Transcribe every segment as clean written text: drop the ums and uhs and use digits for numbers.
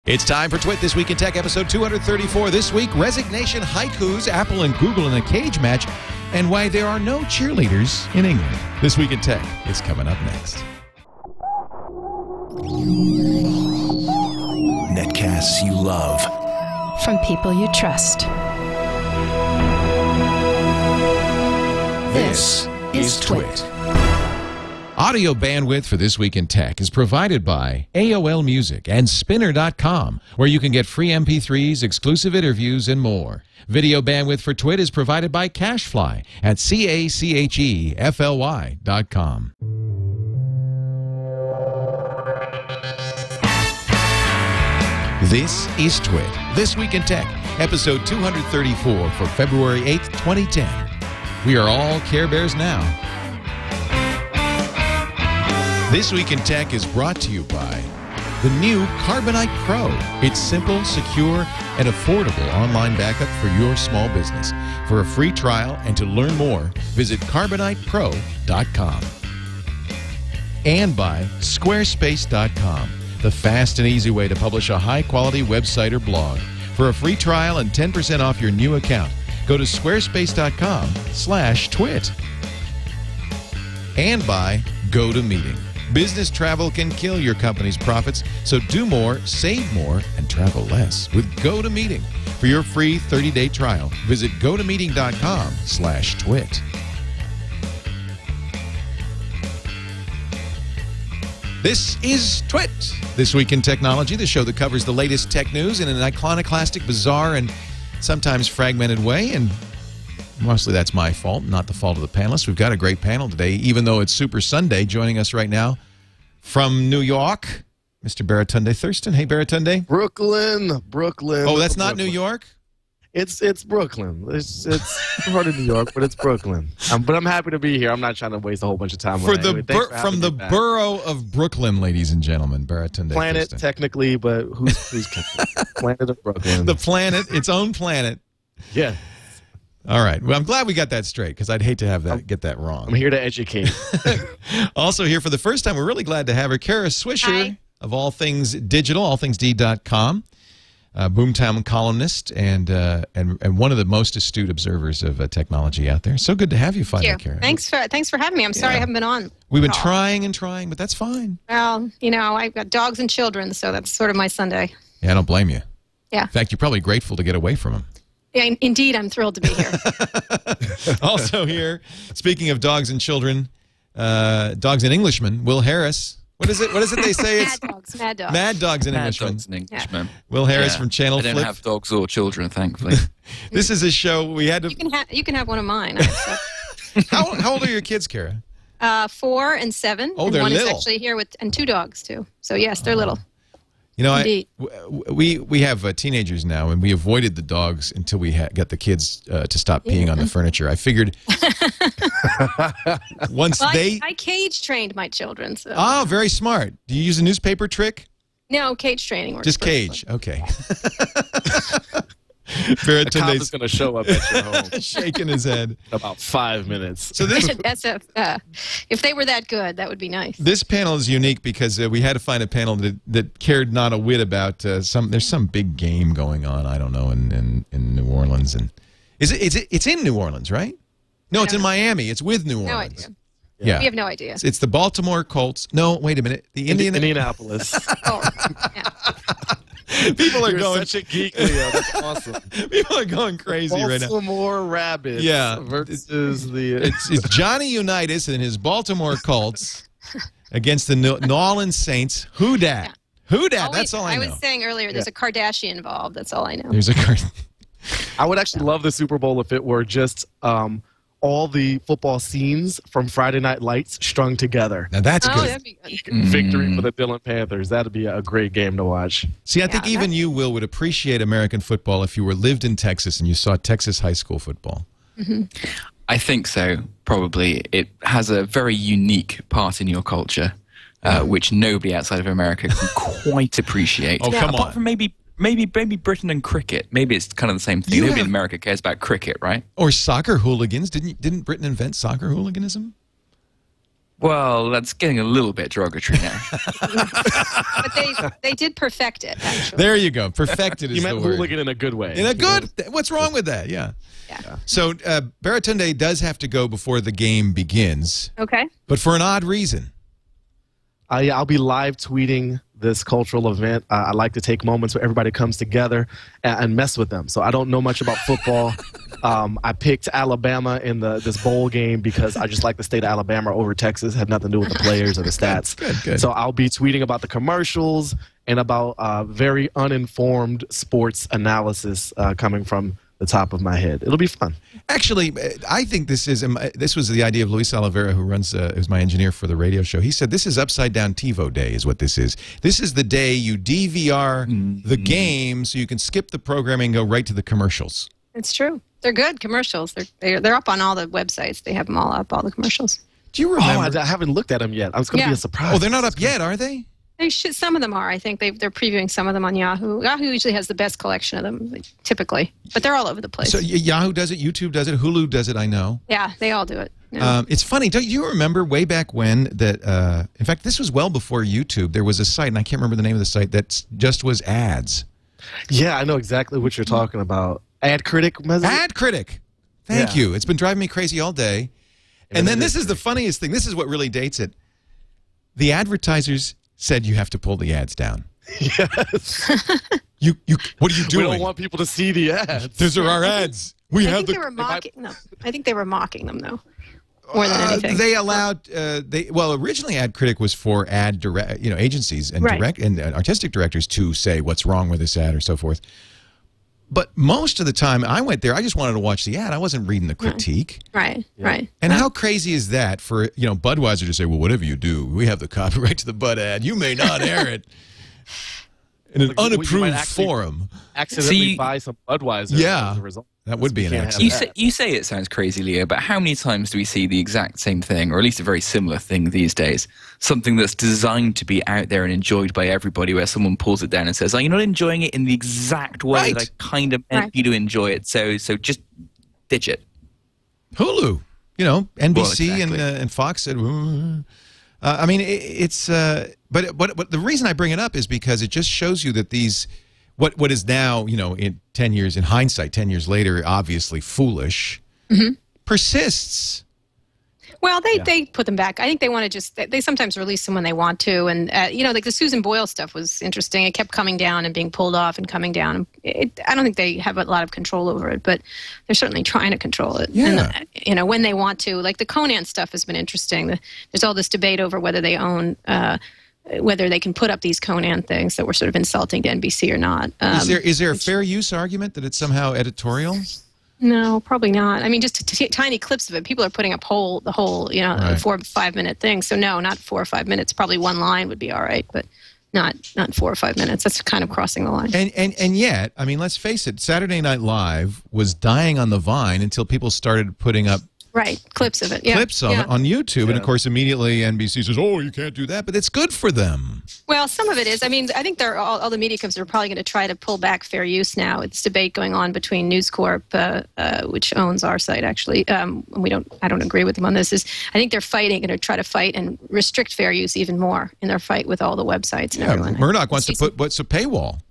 It's time for TWiT This Week in Tech, episode 234. This week, Resignation, haikus, Apple and Google in a cage match, and why there are no cheerleaders in England. This Week in Tech is coming up next. Netcasts you love. From people you trust. This is TWiT. Audio bandwidth for This Week in Tech is provided by AOL Music and Spinner.com, where you can get free MP3s, exclusive interviews, and more. Video bandwidth for TWiT is provided by CacheFly at CacheFly.com. This is TWiT, This Week in Tech, episode 234 for February 8th, 2010. We are all Care Bears now. This Week in Tech is brought to you by the new Carbonite Pro. It's simple, secure, and affordable online backup for your small business. For a free trial and to learn more, visit carbonitepro.com. And by Squarespace.com, the fast and easy way to publish a high-quality website or blog. For a free trial and 10% off your new account, go to squarespace.com/twit. And by GoToMeeting. Business travel can kill your company's profits, so do more, save more, and travel less with GoToMeeting. For your free 30-day trial, visit gotomeeting.com/twit. This is TWiT, This Week in Technology, the show that covers the latest tech news in an iconoclastic, bizarre, and sometimes fragmented way, and mostly that's my fault, not the fault of the panelists. We've got a great panel today, even though it's Super Sunday. Joining us right now from New York, Mr. Baratunde Thurston. Hey, Baratunde. Brooklyn. Oh, that's not New York? It's Brooklyn. It's part of New York, but it's Brooklyn. But I'm happy to be here. I'm not trying to waste a whole bunch of time For on the it. from the borough of Brooklyn, ladies and gentlemen, Baratunde planet, Thurston. Technically, but who's planet of Brooklyn? The planet, its own planet. Yeah. All right. Well, I'm glad we got that straight because I'd hate to have that get that wrong. I'm here to educate. Also here for the first time, we're really glad to have her, Kara Swisher. Hi. Of All Things Digital, allthingsd.com, Boomtown columnist, and one of the most astute observers of technology out there. So good to have you finally, Kara. Thanks for having me. I'm sorry I haven't been on. We've been trying and trying, but that's fine. Well, you know, I've got dogs and children, so that's sort of my Sunday. Yeah, I don't blame you. Yeah. In fact, you're probably grateful to get away from them. Yeah, indeed, I'm thrilled to be here. Also here, speaking of dogs and children, dogs and Englishmen, Will Harris. What is it they say? Mad dogs. Mad dogs and Englishmen. Mad dogs and Englishmen. Yeah. Will Harris from Channel I don't Flip. have dogs or children, thankfully. This is a show we had to. You can have one of mine. How old are your kids, Kara? 4 and 7. Oh, and they're one little. is actually here and 2 dogs too. So yes, they're little. You know, Indeed. we have teenagers now, and we avoided the dogs until we got the kids to stop peeing on the furniture. I figured once I cage trained my children. So. Oh, very smart. Do you use a newspaper trick? No, cage training works. Just cage. Okay. The cop is going to show up at your home. Shaking his head. In about 5 minutes. So this, if they were that good, that would be nice. This panel is unique because we had to find a panel that cared not a whit about there's some big game going on, I don't know, in New Orleans. And it's in New Orleans, right? No, it's in Miami. It's with New Orleans. No idea. Yeah. We have no idea. It's the Baltimore Colts. No, wait a minute. The Indianapolis. Oh, yeah. People are going such a geek, Leo. That's awesome. People are going crazy right now. Baltimore Rabbits. Yeah. Versus it's Johnny Unitas and his Baltimore Colts against the New Orleans Saints. Who dat? Yeah. Who dat? That's all I know. I was saying earlier, there's a Kardashian involved. That's all I know. There's a I would actually love the Super Bowl if it were just all the football scenes from Friday Night Lights strung together. Now that's good. That'd be good. Victory for the Dillon Panthers. That'd be a great game to watch. See, I think even you, Will, would appreciate American football if you lived in Texas and you saw Texas high school football. Mm-hmm. I think so, probably. It has a very unique part in your culture, which nobody outside of America can quite appreciate. Oh, come on. Apart from maybe Britain and cricket. Maybe it's kind of the same thing. Nobody in America cares about cricket, right? Or soccer hooligans. Didn't Britain invent soccer hooliganism? Well, that's getting a little bit derogatory now. But they did perfect it, actually. There you go. Perfected is You the meant word. hooligan in a good way. In a good. What's wrong with that? Yeah. So Baratunde does have to go before the game begins, Okay. but for an odd reason. I'll be live tweeting this cultural event. I like to take moments where everybody comes together and mess with them. So I don't know much about football. I picked Alabama in this bowl game because I just like the state of Alabama over Texas. Had nothing to do with the players or the stats. Good. So I'll be tweeting about the commercials and about very uninformed sports analysis coming from the top of my head. It'll be fun. Actually, I think this was the idea of Luis Oliveira, who's my engineer for the radio show. He said this is upside down TiVo day is what this is. This is the day you DVR the game so you can skip the programming and go right to the commercials. It's true. They're good commercials. They're up on all the websites. They have them all up, all the commercials. Do you remember? Oh, I haven't looked at them yet. I was going to be a surprise. Oh, they're not up yet, are they? They should. Some of them are. I think they're previewing some of them on Yahoo. Yahoo usually has the best collection of them, typically, but they're all over the place. So Yahoo does it, YouTube does it, Hulu does it. I know. Yeah, they all do it. Yeah. It's funny. Don't you remember way back when that? In fact, this was well before YouTube. There was a site, and I can't remember the name of the site that just was ads. Yeah, I know exactly what you're talking about. Ad Critic. Ad Critic. Thank you. It's been driving me crazy all day. And then this is the funniest thing. This is what really dates it. The advertisers said you have to pull the ads down. Yes. You. What are you doing? We don't want people to see the ads. Those are our ads. I think they were mocking. No, I think they were mocking them though. More than anything. They allowed. Originally, Ad Critic was for agencies and and artistic directors to say what's wrong with this ad or so forth. But most of the time I went there, I just wanted to watch the ad. I wasn't reading the critique. Right. And how crazy is that for Budweiser to say, well, whatever you do, we have the copyright to the Bud ad. You may not air it in an unapproved forum. Accidentally buy some Budweiser as a result. That would be an accident. You say it sounds crazy, Leo, but how many times do we see the exact same thing, or at least a very similar thing these days? Something that's designed to be out there and enjoyed by everybody, where someone pulls it down and says, "Oh, you're not enjoying it in the exact way that I kind of meant you to enjoy it, so just ditch it." Hulu, NBC and Fox said. I mean, but the reason I bring it up is because it just shows you that these. What is now, in 10 years, in hindsight, 10 years later, obviously foolish, persists. Well, they put them back. I think they want to they sometimes release them when they want to. And, like the Susan Boyle stuff was interesting. It kept coming down and being pulled off and coming down. I don't think they have a lot of control over it, but they're certainly trying to control it. Yeah. And, when they want to. Like the Conan stuff has been interesting. There's all this debate over whether they own whether they can put up these Conan things that were sort of insulting to NBC or not. Is there a fair use argument that it's somehow editorial? No, probably not. I mean, just tiny clips of it. People are putting up the whole 4 or 5 minute thing. So no, not 4 or 5 minutes. Probably one line would be all right, but not 4 or 5 minutes. That's kind of crossing the line. And yet, I mean, let's face it. Saturday Night Live was dying on the vine until people started putting up. Right, clips of it. Yeah. Clips of it on YouTube. And, of course, immediately NBC says, oh, you can't do that. But it's good for them. Well, some of it is. I mean, I think all the media companies are probably going to try to pull back fair use now. It's debate going on between News Corp, which owns our site, actually. I don't agree with them on this. I think they're going to try to fight and restrict fair use even more in their fight with all the websites and everyone. Murdoch wants to put what's a paywall.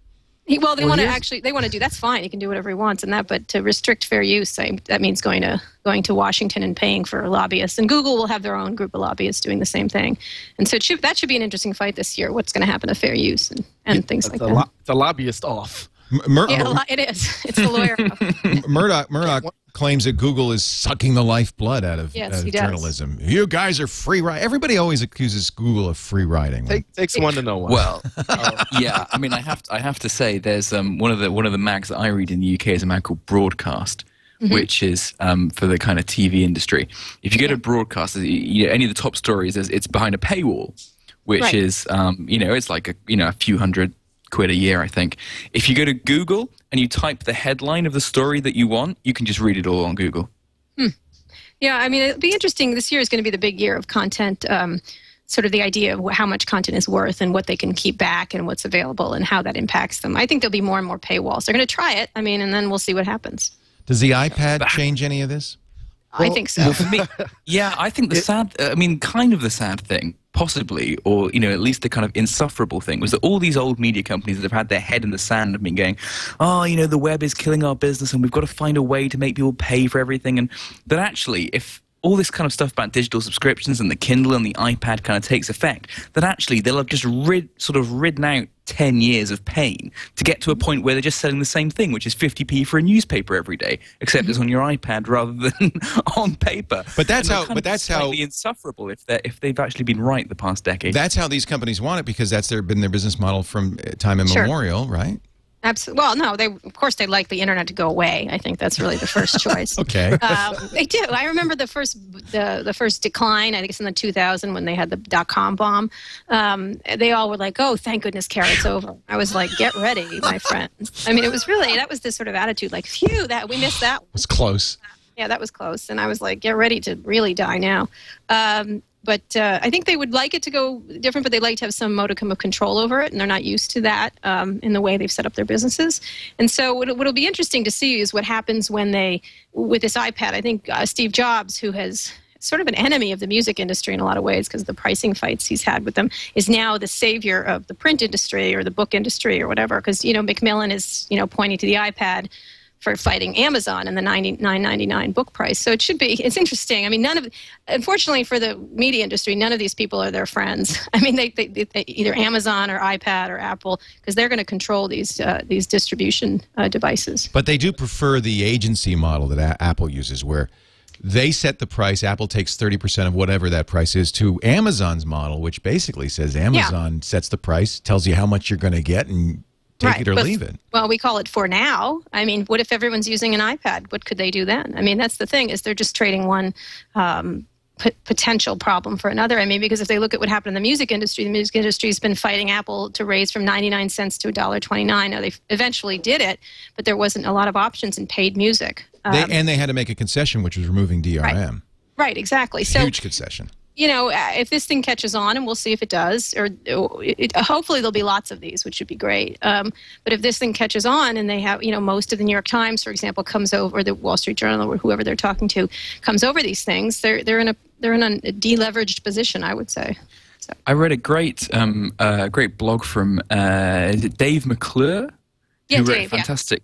They want to do, that's fine. He can do whatever he wants and that, but to restrict fair use, that means going to Washington and paying for lobbyists. And Google will have their own group of lobbyists doing the same thing. And so that should be an interesting fight this year. What's going to happen to fair use and things like that. It's a lobbyist off. It is. It's the lawyer off. Murdoch claims that Google is sucking the lifeblood out of journalism. You guys are free riding. Everybody always accuses Google of free riding. Takes one to know one. Well, yeah. I mean, I have to say, there's one of the mags that I read in the UK is a mag called Broadcast, which is for the kind of TV industry. If you go to Broadcast, any of the top stories, it's behind a paywall, which is it's like a few hundred £100 a year, I think. If you go to Google and you type the headline of the story that you want, you can just read it all on Google. Yeah, I mean, it'll be interesting. This year is going to be the big year of content, sort of the idea of how much content is worth and what they can keep back and what's available and how that impacts them. I think there'll be more and more paywalls. They're going to try it, and then we'll see what happens. Does the iPad change any of this? I think so. Well, for me, yeah, I think kind of the sad thing, possibly, or, at least the kind of insufferable thing, was that all these old media companies that have had their head in the sand have been going, oh, the web is killing our business and we've got to find a way to make people pay for everything. And that actually, if all this kind of stuff about digital subscriptions and the Kindle and the iPad kind of takes effect, that actually they'll have just ridden out 10 years of pain to get to a point where they're just selling the same thing, which is 50p for a newspaper every day, except it's on your iPad rather than on paper. But that's how slightly insufferable if they've actually been right the past decade. That's how these companies want it, because that's been their business model from time immemorial, right? Absolutely. Well, no, of course they'd like the internet to go away. I think that's really the first choice. Okay. They do. I remember the first decline, I think it's in the 2000 when they had the .com bomb. They all were like, oh, thank goodness, Kara, it's over. I was like, get ready, my friends. I mean, it was really, that was this sort of attitude, like, phew, we missed that one. It was close. Yeah, that was close. And I was like, get ready to really die now. But I think they would like it to go different, but they like to have some modicum of control over it, and they're not used to that in the way they've set up their businesses. And so what'll be interesting to see is what happens when with this iPad. I think Steve Jobs, who has sort of an enemy of the music industry in a lot of ways because of the pricing fights he's had with them, is now the savior of the print industry or the book industry or whatever, because, Macmillan is, pointing to the iPad for fighting Amazon and the $99.99 book price. So it's interesting. I mean, unfortunately for the media industry, none of these people are their friends. I mean, they either Amazon or iPad or Apple, because they're going to control these distribution devices. But they do prefer the agency model that Apple uses, where they set the price, Apple takes 30% of whatever that price is, to Amazon's model, which basically says Amazon sets the price, tells you how much you're going to get, and take it or leave it. Well, we call it for now. I mean, what if everyone's using an iPad? What could they do then? I mean, that's the thing, is they're just trading one potential problem for another. I mean, because if they look at what happened in the music industry has been fighting Apple to raise from 99 cents to $1.29. Now, they eventually did it, but there wasn't a lot of options in paid music. And they had to make a concession, which was removing DRM. Right, exactly. Huge concession. If this thing catches on, and we'll see if it does, hopefully there'll be lots of these, which would be great. But if this thing catches on, and they have, most of the New York Times, for example, comes over, or the Wall Street Journal, or whoever they're talking to, comes over these things, they're in a deleveraged position, I would say. So. I read a great blog from is it Dave McClure? Yeah, who wrote Dave, fantastic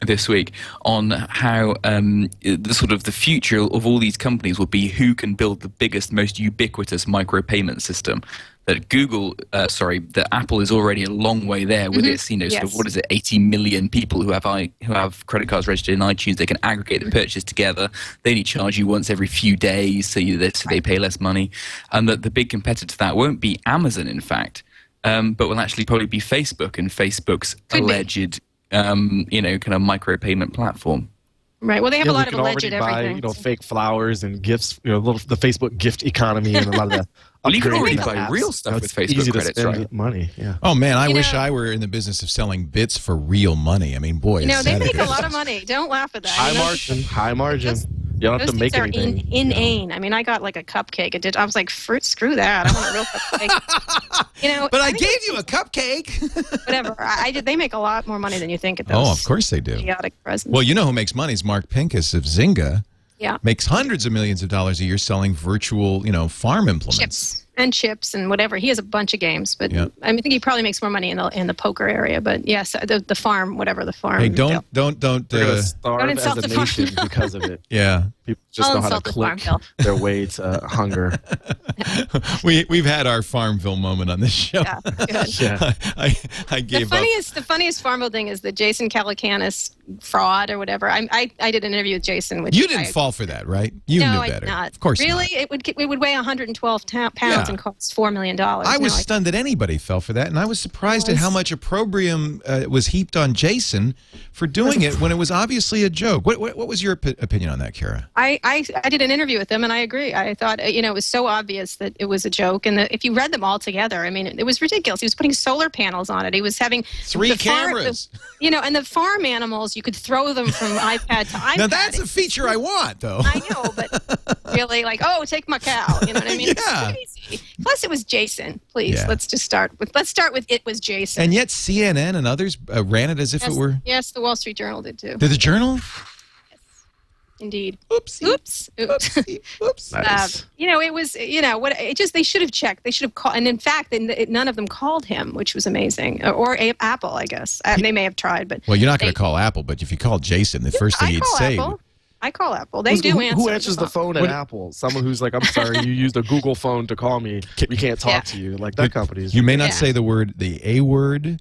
this week on how the future of all these companies will be who can build the biggest, most ubiquitous micropayment system. That that Apple is already a long way there with its, sort of, what is it, 80 million people who have credit cards registered in iTunes. They can aggregate the purchase together. They only charge you once every few days, so they pay less money. And that the big competitor to that won't be Amazon, in fact, but will actually probably be Facebook and Facebook's alleged, kind of micropayment platform. Right. Well, they have a lot of alleged everything. Buy, fake flowers and gifts. The Facebook gift economy and a lot of the. Well, you can already buy real stuff with Facebook easy credits, to spend right? Money. Yeah. Oh man, I wish I were in the business of selling bits for real money. I mean, boy, they make a lot of money. Don't laugh at that. High margin. You don't have to make anything. Inane. I mean, I got like a cupcake. I was like, screw that. I want a real cupcake. But I gave you a cupcake. Whatever. They make a lot more money than you think at those. Oh, of course they do. Idiotic presents. Well, who makes money is Mark Pincus of Zynga. Yeah. Makes hundreds of millions of dollars a year selling virtual, farm implements. Chips and whatever. He has a bunch of games, but I think he probably makes more money in the poker area. But yes, the farm, whatever the farm. Hey, don't starve as a nation because of it. Yeah, people just know how to click their way to hunger. We've had our Farmville moment on this show. Yeah, good. Yeah. I gave up. The funniest Farmville thing is the Jason Calacanis fraud or whatever. I did an interview with Jason. Which you didn't fall for that, right? You knew better. I did not. Of course really? not. It would weigh 112 pounds and cost $4 million. I was stunned that anybody fell for that, and I was surprised at how much opprobrium was heaped on Jason for doing it when it was obviously a joke. What was your opinion on that, Kara? I did an interview with him, and I agree. I thought, it was so obvious that it was a joke, and if you read them all together, I mean, it was ridiculous. He was putting solar panels on it. He was having 3 cameras. And the farm animals, you could throw them from iPad to iPad. Now that's a feature I want, though. I know, but really, take my cow. You know what I mean? Yeah. It's crazy. Plus, it was Jason. Please, let's start with it was Jason. And yet CNN and others ran it as if it were. Yes, the Wall Street Journal did too. Did the Journal? Indeed. Oopsie. Oops. Oopsie. Oops. Nice. It was, they should have checked. They should have called. And in fact, none of them called him, which was amazing. Or Apple, I guess. They may have tried, but. Well, you're not going to call Apple, but if you call Jason, the first thing he'd say. I call Apple. They do answer. Who answers the phone at Apple? Someone who's like, I'm sorry, you used a Google phone to call me. We can't talk to you. Like that company's. You may not say the A word,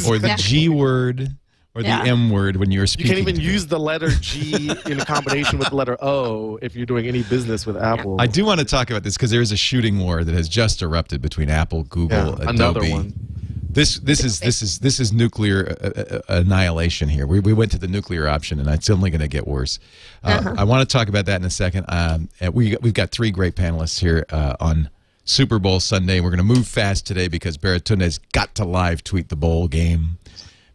or the G word, or the M word when you're speaking. You can't even use the letter G in combination with the letter O if you're doing any business with Apple. I do want to talk about this because there is a shooting war that has just erupted between Apple, Google, Adobe. Another one. This is nuclear annihilation here. We went to the nuclear option, and it's only going to get worse. I want to talk about that in a second. We've got 3 great panelists here on Super Bowl Sunday. We're going to move fast today because Baratunde's got to live tweet the bowl game.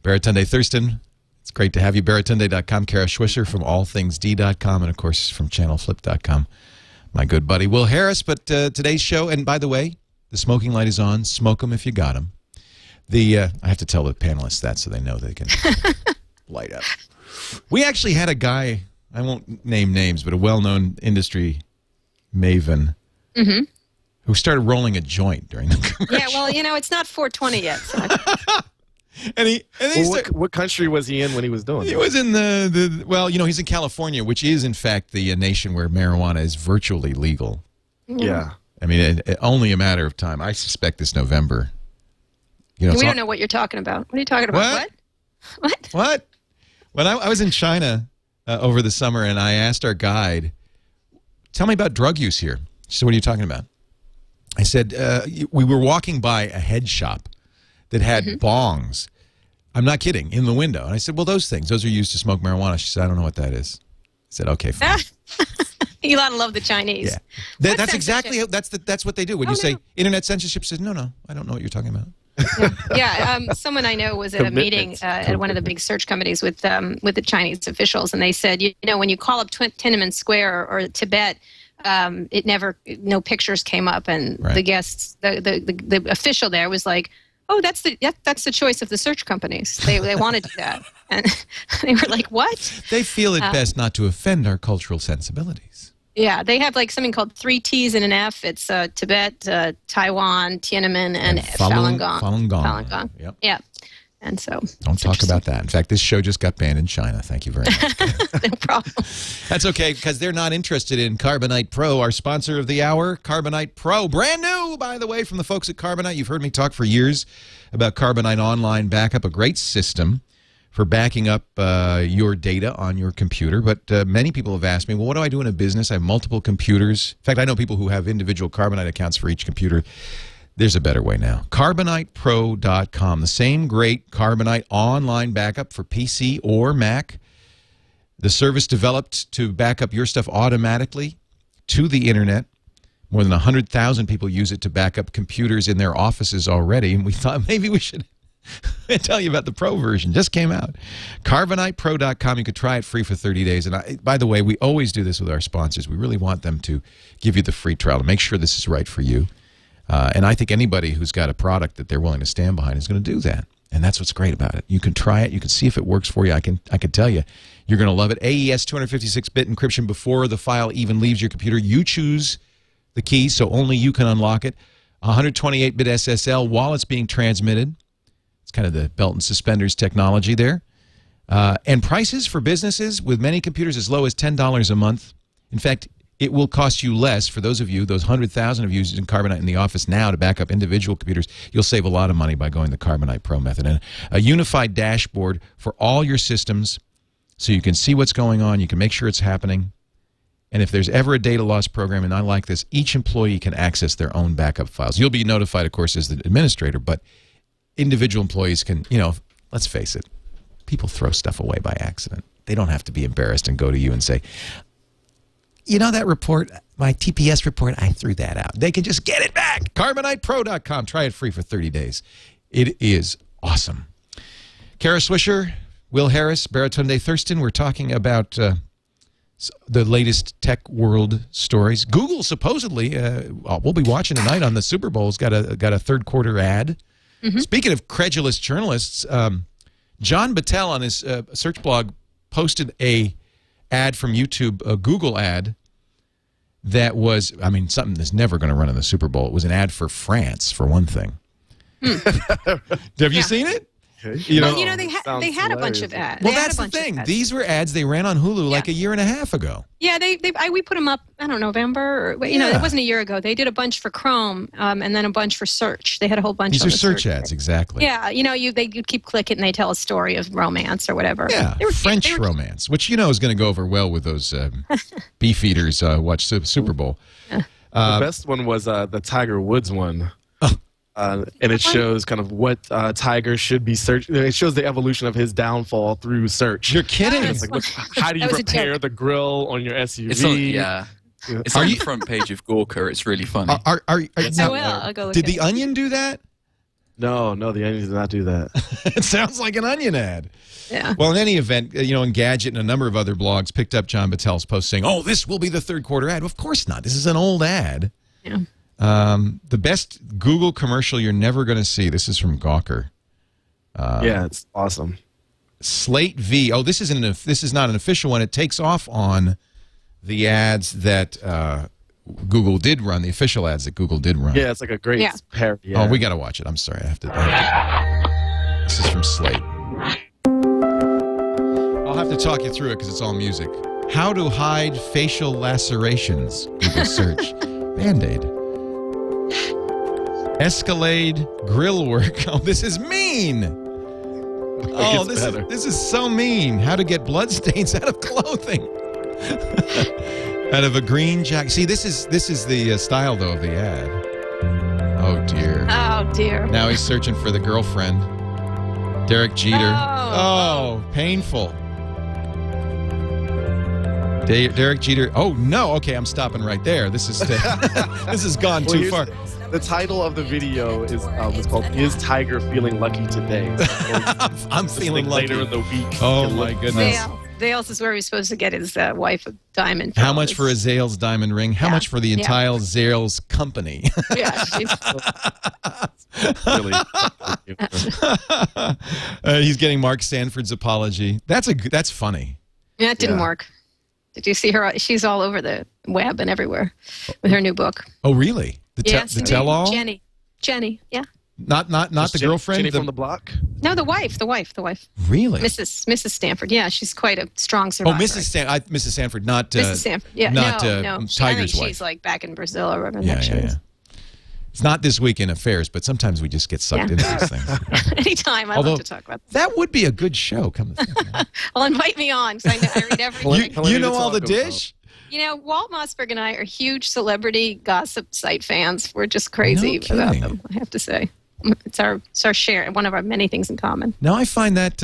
Baratunde Thurston, it's great to have you. Baratunde.com. Kara Swisher from allthingsd.com, and of course from channelflip.com. My good buddy Will Harris. But today's show, and by the way, the smoking light is on. Smoke them if you got them. I have to tell the panelists that so they know they can light up. We actually had a guy, I won't name names, but a well-known industry maven who started rolling a joint during the commercial. Yeah, well, it's not 420 yet. So what country was he in when he was doing it? He was in he's in California, which is, in fact, the nation where marijuana is virtually legal. Yeah. I mean, only a matter of time. I suspect this November. We don't know what you're talking about. What are you talking about? What? When I was in China over the summer, and I asked our guide, tell me about drug use here. She said, what are you talking about? I said, we were walking by a head shop that had bongs. I'm not kidding, in the window. And I said, well, those are used to smoke marijuana. She said, I don't know what that is. I said, okay, fine. You gotta love the Chinese. Yeah. That's exactly, that's what they do. When you say internet censorship, says, no, I don't know what you're talking about. Someone I know was at a meeting at one of the big search companies with the Chinese officials, and they said, when you call up Tiananmen Square or Tibet, no pictures came up, and the guests, the official there was like, oh, that's the choice of the search companies. They want to do that, and they were like, what? They feel it best not to offend our cultural sensibilities. Yeah, they have like something called 3 T's and an F. It's Tibet, Taiwan, Tiananmen, and Falun Gong. Yep. Yeah. And so don't talk about that. In fact, this show just got banned in China. Thank you very much. No problem. That's okay, because they're not interested in Carbonite Pro, our sponsor of the hour. Carbonite Pro, brand new, by the way, from the folks at Carbonite. You've heard me talk for years about Carbonite Online Backup, a great system for backing up your data on your computer. But many people have asked me, well, what do I do in a business? I have multiple computers. In fact, I know people who have individual Carbonite accounts for each computer. There's a better way now. CarbonitePro.com, the same great Carbonite online backup for PC or Mac. The service developed to back up your stuff automatically to the internet. More than 100,000 people use it to back up computers in their offices already, and we thought maybe we should tell you about the Pro version. Just came out. CarbonitePro.com. You could try it free for 30 days. And by the way, we always do this with our sponsors. We really want them to give you the free trial to make sure this is right for you. And I think anybody who's got a product that they're willing to stand behind is going to do that. And that's what's great about it. You can try it. You can see if it works for you. I can tell you, you're going to love it. AES 256-bit encryption before the file even leaves your computer. You choose the key, so only you can unlock it. 128-bit SSL while it's being transmitted. It's kind of the belt and suspenders technology there. And prices for businesses with many computers as low as $10 a month. In fact, it will cost you less for those of you, those 100,000 of you using Carbonite in the office now to back up individual computers. You'll save a lot of money by going the Carbonite Pro method. And a unified dashboard for all your systems so you can see what's going on. You can make sure it's happening. And if there's ever a data loss program, and I like this, each employee can access their own backup files. You'll be notified, of course, as the administrator, but individual employees can, let's face it, people throw stuff away by accident. They don't have to be embarrassed and go to you and say, that report, my TPS report, I threw that out. They can just get it back. CarbonitePro.com. Try it free for 30 days. It is awesome. Kara Swisher, Will Harris, Baratunde Thurston. We're talking about the latest tech world stories. Google supposedly, we'll be watching tonight on the Super Bowl, has got a third quarter ad. Mm-hmm. Speaking of credulous journalists, John Battelle on his search blog posted ad from YouTube, a Google ad that was, I mean, something that's never going to run in the Super Bowl. It was an ad for France, for one thing. Have you seen it? You know, they had a bunch of ads. Well, that's the thing. These were ads they ran on Hulu like a year and a half ago. Yeah, we put them up, I don't know, November, or, you know, it wasn't a year ago. They did a bunch for Chrome and then a bunch for search. They had a whole bunch. These are search ads, exactly. Yeah, you know, you keep clicking and they tell a story of romance or whatever. Yeah, French romance, which, you know, is going to go over well with those beef eaters watch Super Bowl. The best one was the Tiger Woods one. And it shows kind of what Tiger should be searching. It shows the evolution of his downfall through search. You're kidding. It's like, how do you repair the grill on your SUV? It's on the front page of Gawker. It's really funny. I'll go look did at The Onion do that? No, the Onion did not do that. It sounds like an Onion ad. Yeah. Well, in any event, you know, Engadget and a number of other blogs picked up John Battel's post saying, "Oh, this will be the third quarter ad." Well, of course not. This is an old ad. Yeah. The best Google commercial you're never going to see. This is from Gawker. Yeah, it's awesome. Slate V. Oh, this is not an official one. It takes off on the ads that Google did run, the official ads that Google did run. Yeah, it's like a great parody. Oh, we got to watch it. I'm sorry. I have to. This is from Slate. I'll have to talk you through it because it's all music. How to hide facial lacerations. Google search. Band-Aid. Escalade grill work. Oh, this is mean. Oh, this is so mean. How to get bloodstains out of clothing. Out of a green jacket. See, this is the style though of the ad. Oh dear. Oh dear. Now he's searching for the girlfriend. Derek Jeter. Oh, painful. Derek Jeter. Oh no. Okay, I'm stopping right there. This is this has gone too far. The title of the video is called "Is Tiger Feeling Lucky Today?" I'm feeling lucky. Later in the week. Oh my goodness. Zales is where he's supposed to get his wife a diamond. How much for a Zales diamond ring? How much for the entire Zales company? Yeah, she's Really. He's getting Mark Sanford's apology. That's funny. Yeah, it didn't work. Did you see her? She's all over the web and everywhere with her new book. Oh, really? The tell-all? Jenny, yeah. Not the girlfriend? Jenny from the block? No, the wife. Really? Mrs. Stanford. Yeah, she's quite a strong survivor. Oh, Mrs. Sanford, not Mrs. Sanford. Yeah, not no. Tiger's wife. She's like back in Brazil or wherever. Yeah. It's not This Week in Affairs, but sometimes we just get sucked into these things. Anytime, I love to talk about this. That would be a good show. Come to think of it. Well, invite me on because I read everything. You know all the dish? You know, Walt Mossberg and I are huge celebrity gossip site fans. We're just crazy about them, I have to say. It's our share, one of our many things in common. Now I find that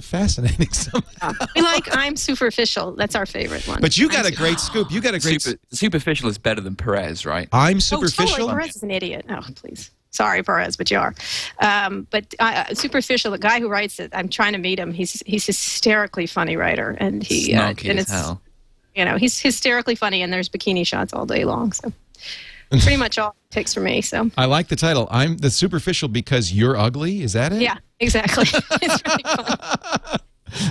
fascinating somehow. We like I'm Superficial. That's our favorite one. But you got a great scoop. You got a great Superficial is better than Perez, right? I'm Superficial? Totally. Perez is an idiot. Oh, please. Sorry, Perez, but you are. But Superficial, the guy who writes it, I'm trying to meet him. He's hysterically funny writer, and Snarky as hell. You know, he's hysterically funny, and there's bikini shots all day long. So pretty much all it takes for me. So I like the title. I'm the Superficial because you're ugly. Is that it? Yeah, exactly. It's really fun.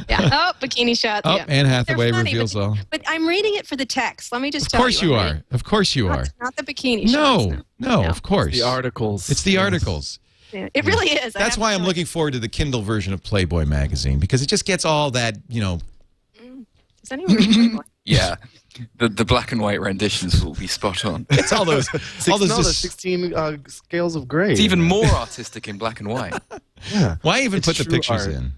Yeah. Oh, bikini shots. Oh, yeah. Anne Hathaway reveals all. But I'm reading it for the text. Let me just tell you. Of course you are. Of course you are. Not the bikini shots. No, of course. The articles. It's the articles. Yeah, it really is. That's why I'm looking forward to the Kindle version of Playboy magazine because it just gets all that, you know. Does anyone read Playboy? Yeah. The black and white renditions will be spot on. It's all those. The 16 scales of gray. It's even more artistic in black and white. Yeah. Why even put the pictures in?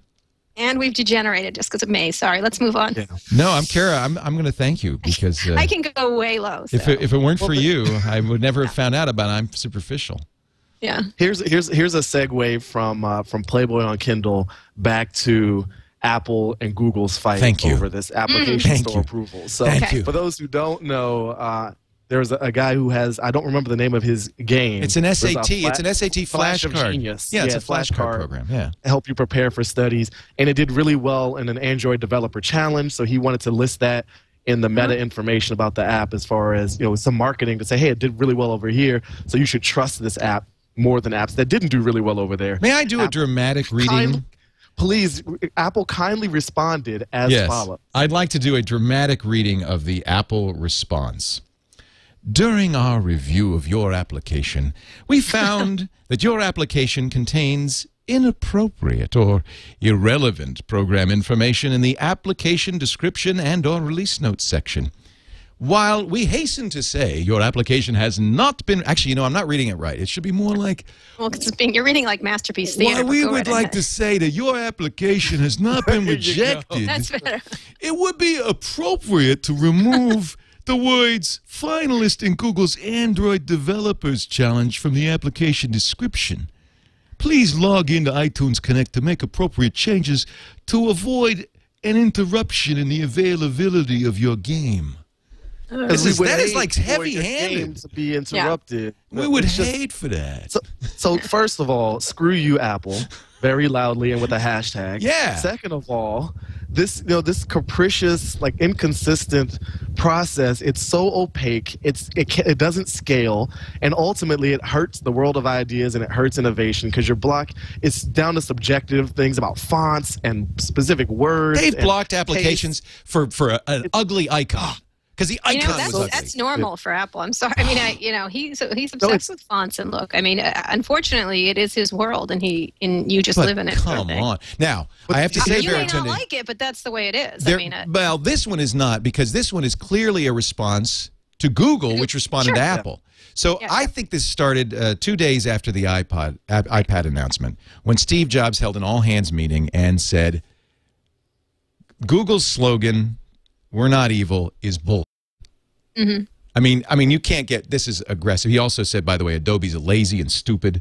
And we've degenerated just because of May. Sorry, let's move on. Yeah. No, I'm Kara. I'm going to thank you because I can go way low. So. If it weren't for you, I would never have found out about I'm Superficial. Yeah. Here's a segue from Playboy on Kindle back to Apple and Google's fight over this application store approval. So for those who don't know, there's a guy who has, I don't remember the name of his game. It's an SAT. It's an SAT flashcard. Genius. Yeah, it's a flashcard program. Yeah. Help you prepare for studies. And it did really well in an Android developer challenge. So he wanted to list that in the meta information about the app as far as, some marketing to say, hey, it did really well over here. So you should trust this app more than apps that didn't do really well over there. May I do a dramatic reading? Please, Apple kindly responded as follows. I'd like to do a dramatic reading of the Apple response. During our review of your application, we found that your application contains inappropriate or irrelevant program information in the application description and/or release notes section. While we hasten to say your application has not been... Actually, I'm not reading it right. It should be more like... Well, because you're reading like Masterpiece Theater. While we would like to say that your application has not been rejected, That's better. it would be appropriate to remove the words finalist in Google's Android Developers Challenge from the application description. Please log into iTunes Connect to make appropriate changes to avoid an interruption in the availability of your game. That is like heavy-handed to be interrupted. Yeah. We would hate for that. So first of all, screw you, Apple, very loudly and with a hashtag. Yeah. Second of all, this capricious, like inconsistent process. It's so opaque. It doesn't scale, and ultimately it hurts the world of ideas and it hurts innovation because your block is down to subjective things about fonts and specific words. They've blocked applications for an ugly icon. Because the icon was ugly. That's normal for Apple. I'm sorry. I mean, he's obsessed with fonts and look. I mean, unfortunately, it is his world, and you just live in it. Come on. Now, I have to say, you may not like it, but that's the way it is. Well, this one is not, because this one is clearly a response to Google, which responded to Apple. So I think this started 2 days after the iPad announcement, when Steve Jobs held an all-hands meeting and said, Google's slogan, "We're not evil," is bull. Mm-hmm. I mean, you can't get, this is aggressive. He also said, by the way, Adobe's lazy and stupid.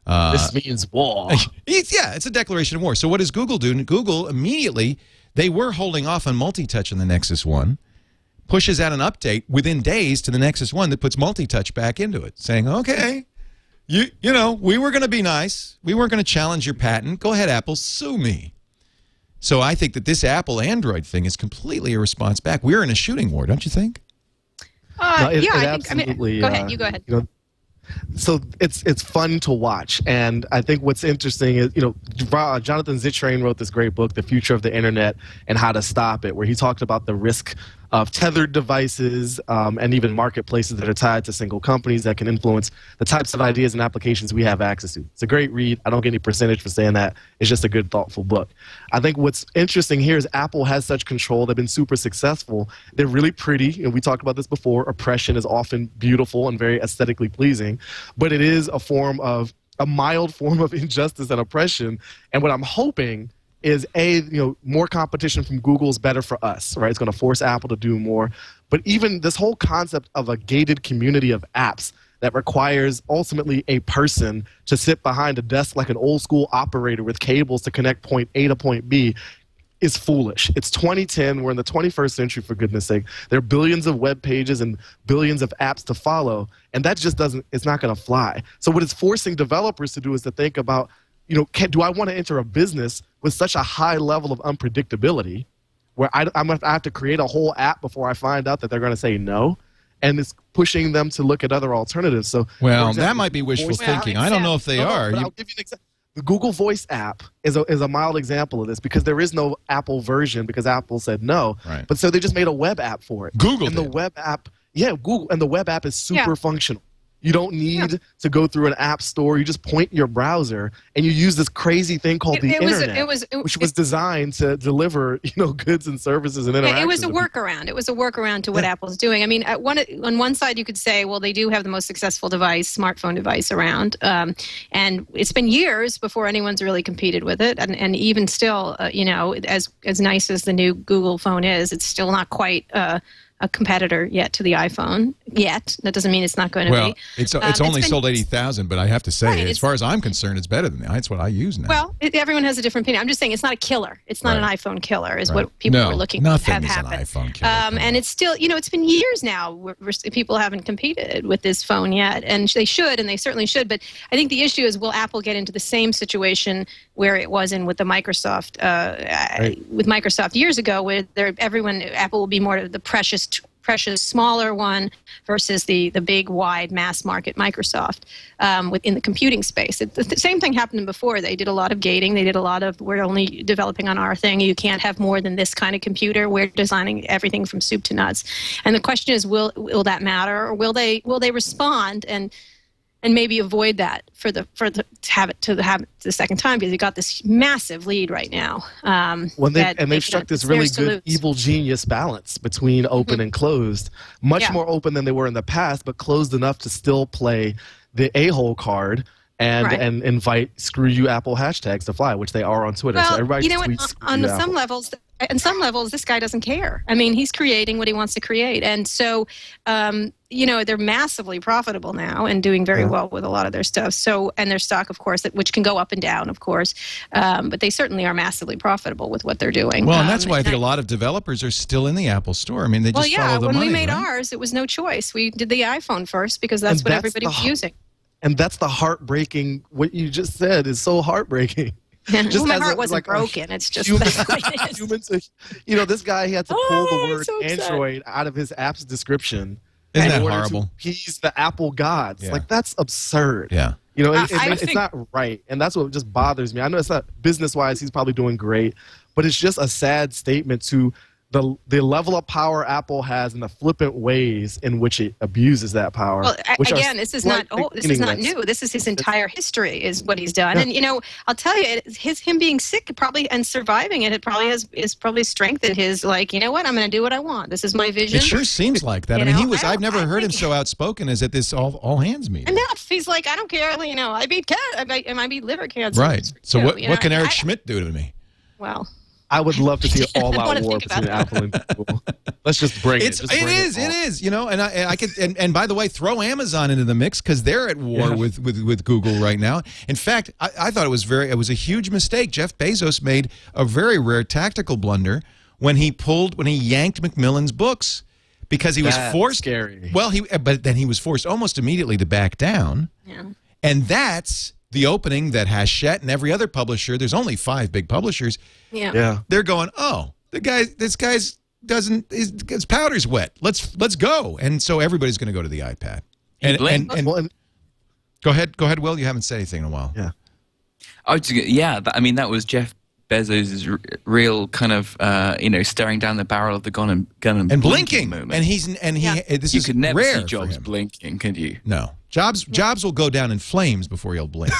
This means war. It's a declaration of war. So what does Google do? Google immediately, they were holding off on multi-touch in the Nexus 1, pushes out an update within days to the Nexus 1 that puts multi-touch back into it, saying, okay, you know, we were going to be nice. We weren't going to challenge your patent. Go ahead, Apple, sue me. So I think that this Apple Android thing is completely a response back. We're in a shooting war, don't you think? I think, go ahead. You go ahead. So it's fun to watch, and I think what's interesting is, Jonathan Zittrain wrote this great book, The Future of the Internet and How to Stop It, where he talked about the risk of tethered devices and even marketplaces that are tied to single companies that can influence the types of ideas and applications we have access to. It's a great read. I don't get any percentage for saying that. It's just a good, thoughtful book. I think what's interesting here is Apple has such control. They've been super successful. They're really pretty, and we talked about this before. Oppression is often beautiful and very aesthetically pleasing, but it is a mild form of injustice and oppression. And what I'm hoping is more competition from Google is better for us, right? It's going to force Apple to do more. But even this whole concept of a gated community of apps that requires ultimately a person to sit behind a desk like an old school operator with cables to connect point A to point B is foolish. It's 2010. We're in the 21st century, for goodness sake. There are billions of web pages and billions of apps to follow, and that just it's not going to fly. So what it's forcing developers to do is to think about, do I want to enter a business with such a high level of unpredictability where I have to create a whole app before I find out that they're going to say no? And it's pushing them to look at other alternatives. So, well, that might be wishful thinking. I don't know if they are. But I'll give you an example. The Google Voice app is a mild example of this because there is no Apple version because Apple said no. Right. But so they just made a web app for it. Google and did. The web app, Google, and the web app is super functional. You don't need to go through an app store. You just point your browser, and you use this crazy thing called the internet, which was designed to deliver, goods and services and interactions. It was a workaround. It was a workaround to what Apple's doing. I mean, on one side, you could say, well, they do have the most successful smartphone device around, and it's been years before anyone's really competed with it. And even still, as nice as the new Google phone is, it's still not quite a competitor yet to the iPhone yet. That doesn't mean it's not going to be. It's only sold 80,000, but I have to say, as far as I'm concerned, it's better than that. It's what I use now. Well, everyone has a different opinion. I'm just saying it's not a killer. It's not an iPhone killer is what people were looking to have happen. Nothing is an iPhone killer. And it's still, it's been years now where people haven't competed with this phone yet. And they should, and they certainly should. But I think the issue is, will Apple get into the same situation where it was in with the Microsoft, with Microsoft years ago, where Apple will be more of the precious precious smaller one versus the big, wide, mass market Microsoft within the computing space. The same thing happened before. They did a lot of gating. They did a lot of, we're only developing on our thing. You can't have more than this kind of computer. We're designing everything from soup to nuts. And the question is, will that matter, or will they respond and maybe avoid that to have it the second time, because you got this massive lead right now. They've struck this really good evil genius balance between open and closed, much more open than they were in the past, but closed enough to still play the a-hole card and invite "screw you Apple" hashtags to fly, which they are on Twitter. Well, so everybody you know tweets what? On some levels. On some levels, this guy doesn't care. I mean, he's creating what he wants to create. And so, they're massively profitable now and doing very well with a lot of their stuff. So, and their stock, of course, which can go up and down, of course. But they certainly are massively profitable with what they're doing. Well, and that's why I think a lot of developers are still in the Apple Store. I mean, they just follow the money. When we made ours, it was no choice. We did the iPhone first because that's what everybody was using. And that's the heartbreaking, what you just said is so heartbreaking. Just my heart wasn't broken. It's just this guy, he had to pull the word Android out of his app's description. Isn't that horrible? He's the Apple gods. Yeah. Like, that's absurd. Yeah. It's not right. And that's what just bothers me. I know it's not business-wise, he's probably doing great, but it's just a sad statement to the level of power Apple has and the flippant ways in which it abuses that power. Well, again, this is not new. This is his entire history, is what he's done. And I'll tell you, him being sick probably and surviving it probably has probably strengthened his, like, you know what, I'm going to do what I want. This is my vision. It sure seems like that. I mean, I've never heard him so outspoken as at this all hands meeting. Enough. He's like, I don't care. I beat liver cancer. Right. So what can Eric Schmidt do to me? Well, I would love to see an all-out war between Apple and Google. Let's just bring it. It is. And I could. And by the way, throw Amazon into the mix because they're at war with Google right now. In fact, I thought it was a huge mistake. Jeff Bezos made a very rare tactical blunder when he yanked Macmillan's books because he was forced. Scary. Well, but then he was forced almost immediately to back down. Yeah. And that's the opening that Hachette and every other publisher, there's only 5 big publishers. Yeah. They're going, this guy's his powder's wet. Let's go. And so everybody's going to go to the iPad. And go ahead, Will. You haven't said anything in a while. Yeah. That was Jeff Bezos' real kind of staring down the barrel of the gun and blinking moment. And this you is could never rare see Jobs blinking, could you? No. Jobs will go down in flames before he'll blink.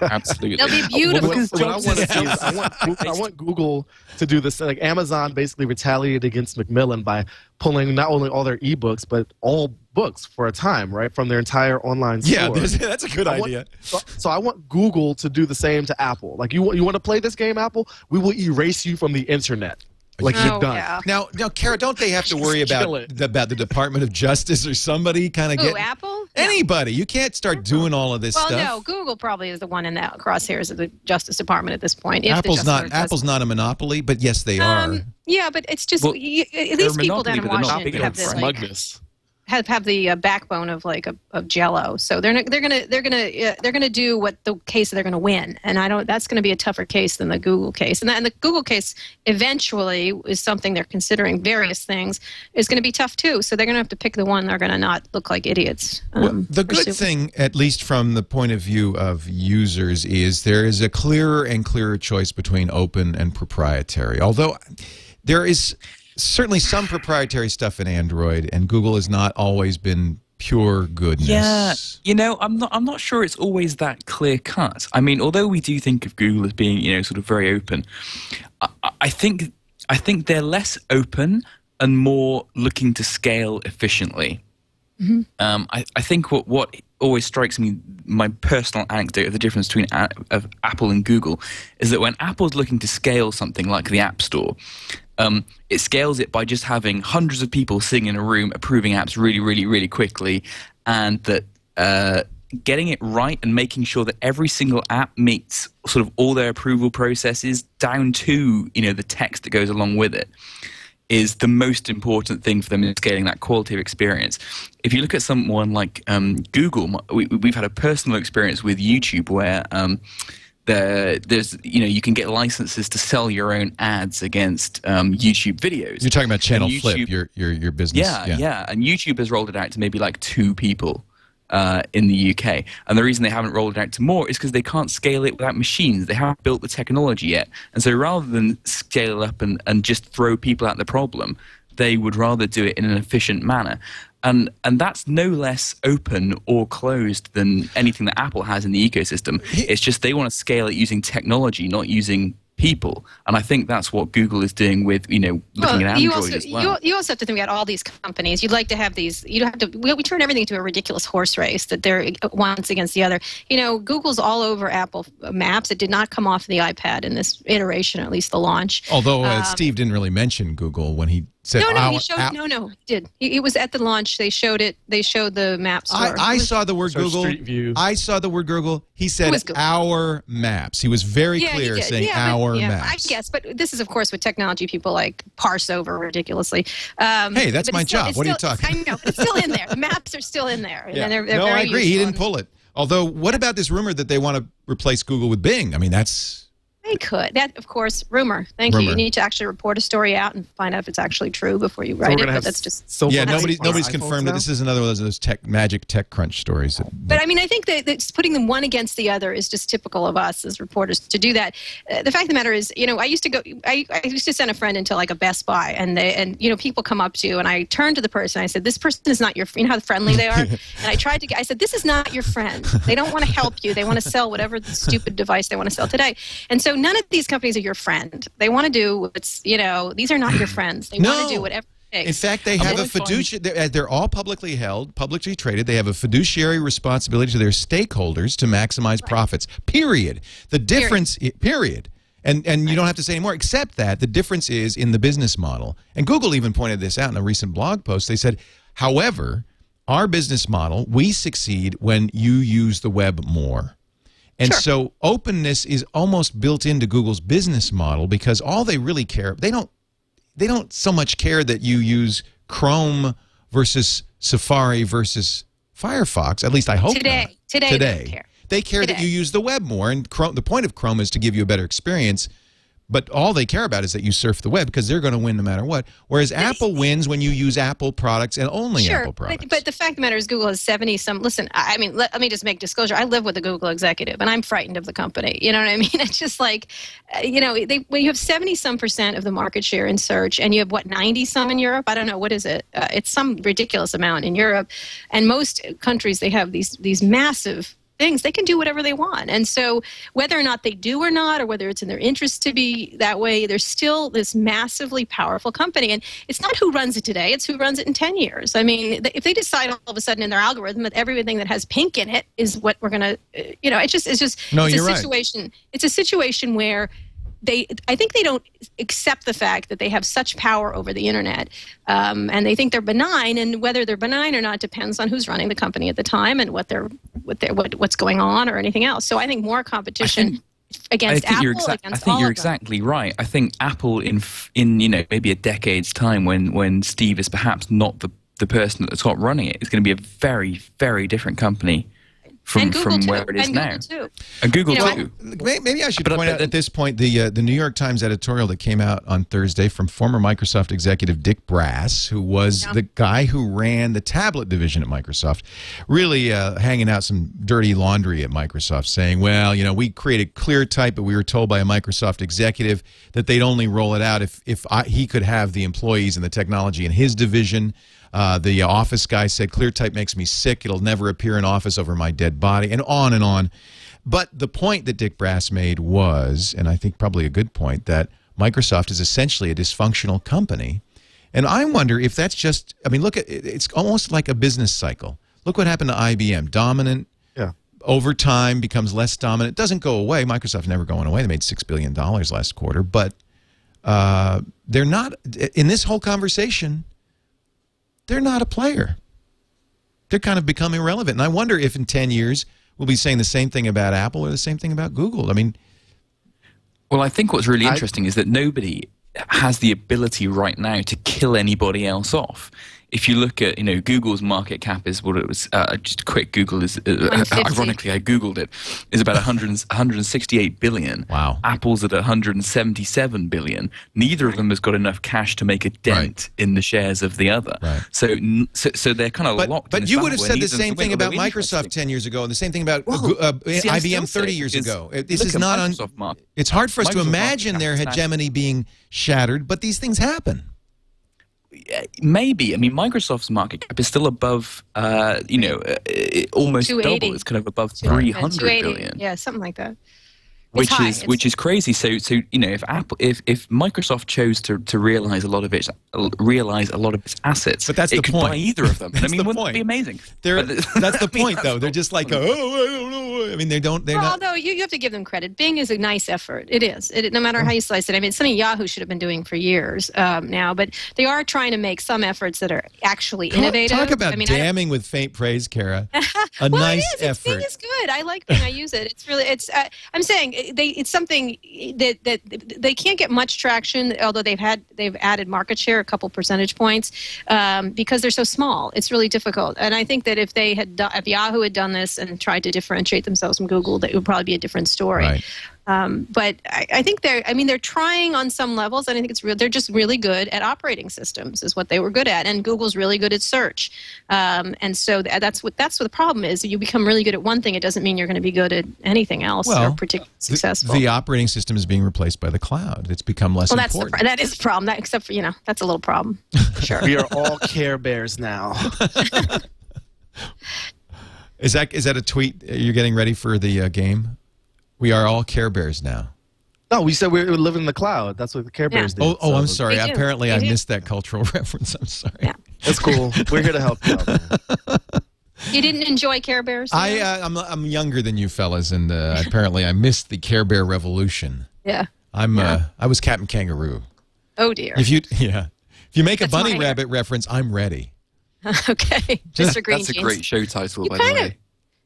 Absolutely. They'll be beautiful. What I want to see is I want Google to do this. Like, Amazon basically retaliated against Macmillan by pulling not only all their ebooks but all books for a time, right, from their entire online store. Yeah, that's a good idea. So I want Google to do the same to Apple. Like, you want to play this game, Apple? We will erase you from the internet. Like, you're done. Yeah. Now, Kara, don't they have to worry about the Department of Justice or somebody kind of get Apple? Anybody? You can't start doing all of this stuff. Well, no, Google probably is the one in the crosshairs of the Justice Department at this point. Apple's not a monopoly, but yes, they are. Yeah, but it's just at least people down in Washington have this smugness. Have the backbone of of Jello, so they're gonna do what the case they're gonna win, and that's gonna be a tougher case than the Google case, and the Google case eventually is something they're considering. Various things is gonna be tough too, so they're gonna have to pick the one they're gonna not look like idiots. The good thing, at least from the point of view of users, is there is a clearer and clearer choice between open and proprietary. Although there is certainly some proprietary stuff in Android, and Google has not always been pure goodness. Yeah, I'm not sure it's always that clear cut. I mean, although we do think of Google as being, sort of very open, I think they're less open and more looking to scale efficiently. Mm-hmm. I think what always strikes me, my personal anecdote of the difference between of Apple and Google, is that when Apple's looking to scale something like the App Store, it scales it by just having hundreds of people sitting in a room approving apps really, really, really quickly, and that getting it right and making sure that every single app meets sort of all their approval processes down to the text that goes along with it is the most important thing for them in scaling that quality of experience. If you look at someone like Google, we've had a personal experience with YouTube where there's you can get licenses to sell your own ads against YouTube videos. You're talking about Channel YouTube, Flip, your business. Yeah. And YouTube has rolled it out to maybe like 2 people in the UK. And the reason they haven't rolled it out to more is because they can't scale it without machines. They haven't built the technology yet. And so rather than scale it up and just throw people at the problem, they would rather do it in an efficient manner. And that's no less open or closed than anything that Apple has in the ecosystem. It's just they want to scale it using technology, not using people. And I think that's what Google is doing with, looking at Android as well. You also have to think about all these companies. You'd like to have these, you don't have to, we turn everything into a ridiculous horse race that they're once against the other. Google's all over Apple Maps. It did not come off the iPad in this iteration, or at least the launch. Although Steve didn't really mention Google when he said he did. It was at the launch. They showed it. They showed the Maps. I saw the word Google. Street View. I saw the word Google. He said our maps. He was very clear saying our maps. I guess, but this is, of course, what technology people like parse over ridiculously. Hey, that's my job. What are you talking about? I know, but it's still in there. The maps are still in there. Yeah. And they're no, very I agree. He useful. didn't pull it. Although, what about this rumor that they want to replace Google with Bing? I mean, that's... They could. That, of course, rumor. Thank you. You need to actually report a story out and find out if it's actually true before you write it. But that's just nobody's confirmed it. This is another one of those magic tech crunch stories. But I mean, I think that putting them one against the other is just typical of us as reporters to do that. The fact of the matter is, I used to send a friend into like a Best Buy, and people come up to you, and I turned to the person. I said, "This person is not your. You know how friendly they are." And I said, "This is not your friend. They don't want to help you. They want to sell whatever the stupid device they want to sell today." And so none of these companies are your friend. They want to do what's, these are not your friends. They want to do whatever it takes. In fact, they have a fiduciary, they're all publicly held, publicly traded. They have a fiduciary responsibility to their stakeholders to maximize profits, period. The difference, period. And you don't have to say anymore, except that the difference is in the business model. And Google even pointed this out in a recent blog post. They said, however, our business model, we succeed when you use the web more. And so openness is almost built into Google's business model, because all they really care, they don't so much care that you use Chrome versus Safari versus Firefox. At least I hope not. Today. They care that you use the web more, and the point of Chrome is to give you a better experience. But all they care about is that you surf the web, because they're going to win no matter what. Whereas Apple wins when you use Apple products and only Apple products. But the fact of the matter is Google has 70-some. Listen, I mean, let me just make disclosure. I live with a Google executive, and I'm frightened of the company. You know what I mean? It's just like, when you have 70-some% of the market share in search, and you have, 90-some in Europe? I don't know. What is it? It's some ridiculous amount in Europe. And most countries, they have these massive things. They can do whatever they want. And so whether or not they do or not, or whether it's in their interest to be that way, there's still this massively powerful company. And it's not who runs it today, it's who runs it in 10 years. I mean, if they decide all of a sudden in their algorithm that everything that has pink in it is what we're going to, it's a situation. It's a situation where I think they don't accept the fact that they have such power over the internet, and they think they're benign. And whether they're benign or not depends on who's running the company at the time and what's going on or anything else. So I think more competition against Apple. I think you're exactly right. I think Apple in maybe a decade's time, when Steve is perhaps not the person at the top running it, is going to be a very, very different company from where it is now. And Google too. Maybe I should point out at this point the New York Times editorial that came out on Thursday from former Microsoft executive Dick Brass, who was the guy who ran the tablet division at Microsoft, really hanging out some dirty laundry at Microsoft, saying, well, we created ClearType, but we were told by a Microsoft executive that they'd only roll it out if he could have the employees and the technology in his division. The Office guy said, ClearType makes me sick. It'll never appear in Office over my dead body, and on and on. But the point that Dick Brass made was, and I think probably a good point, that Microsoft is essentially a dysfunctional company. And I wonder if that's just, look at it's almost like a business cycle. Look what happened to IBM. Dominant, over time becomes less dominant. Doesn't go away. Microsoft's never going away. They made $6 billion last quarter. But they're not, in this whole conversation, they're not a player. They're kind of become irrelevant. And I wonder if in 10 years we'll be saying the same thing about Apple or the same thing about Google. Well, I think what's really interesting is that nobody has the ability right now to kill anybody else off. if you look at, Google's market cap is what it was. Just a quick Google is. 150. Ironically, I googled it. Is about 168 billion. Wow. Apple's at 177 billion. Neither of them has got enough cash to make a dent in the shares of the other. Right. So they're kind of locked. But you would have said the same thing about Microsoft 10 years ago, and the same thing about IBM 30 years ago. This is not on. It's hard for us to imagine their hegemony being shattered, but these things happen. Maybe. I mean, Microsoft's market cap is still above, almost double. It's kind of above 300 billion. Yeah, something like that. Which is crazy. So if Microsoft chose to realize a lot of its assets, but that's it the could point. buy either of them. That's wouldn't the point. that be amazing? That's the point, though. They're just like, I don't know. I mean, they're not. Although you have to give them credit. Bing is a nice effort. It is. No matter how you slice it. I mean, it's something Yahoo should have been doing for years now. But they are trying to make some efforts that are actually innovative. Talk about damning with faint praise, Kara. Nice effort. Bing is good. I like Bing. I use it. It's really. I'm saying it's something that they can't get much traction, although they've added market share a couple percentage points because they're so small. It's really difficult. And I think that if Yahoo had done this and tried to differentiate themselves from Google, that it would probably be a different story. Right. But I think they're trying on some levels, and I think it's real. They're just really good at operating systems, is what they were good at, and Google's really good at search. And so that's what the problem is. You become really good at one thing, it doesn't mean you're going to be good at anything else or particularly successful. The operating system is being replaced by the cloud. It's become less important. That is a problem. Except for that's a little problem. Sure. We are all Care Bears now. Is that a tweet? You're getting ready for the game? We are all Care Bears now. No, we said we were living in the cloud. That's what the Care Bears did. Oh, I'm sorry. Apparently, I missed that cultural reference. I'm sorry. Yeah. That's cool. We're here to help you out. You didn't enjoy Care Bears? I'm younger than you fellas, and apparently I missed the Care Bear revolution. Yeah. I was Captain Kangaroo. Oh dear. If you make a bunny rabbit reference, I'm ready. Okay. Mr. Green That's Jeans. a great show title, by the way.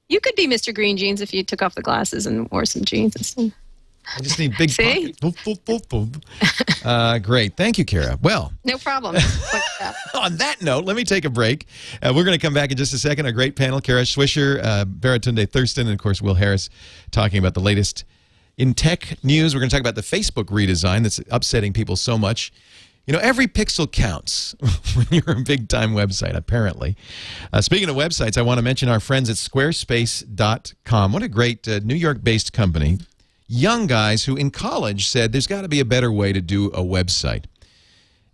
You could be Mr. Green Jeans if you took off the glasses and wore some jeans and stuff. I just need big pockets. Great. Thank you, Kara. Well. No problem. On that note, let me take a break. We're going to come back in just a second. A great panel. Kara Swisher, Baratunde, Thurston, and, of course, Will Harris talking about the latest in tech news. We're going to talk about the Facebook redesign that's upsetting people so much. Every pixel counts when you're a big-time website, apparently. Speaking of websites, I want to mention our friends at Squarespace.com. What a great New York-based company. Young guys who, in college, said there's got to be a better way to do a website.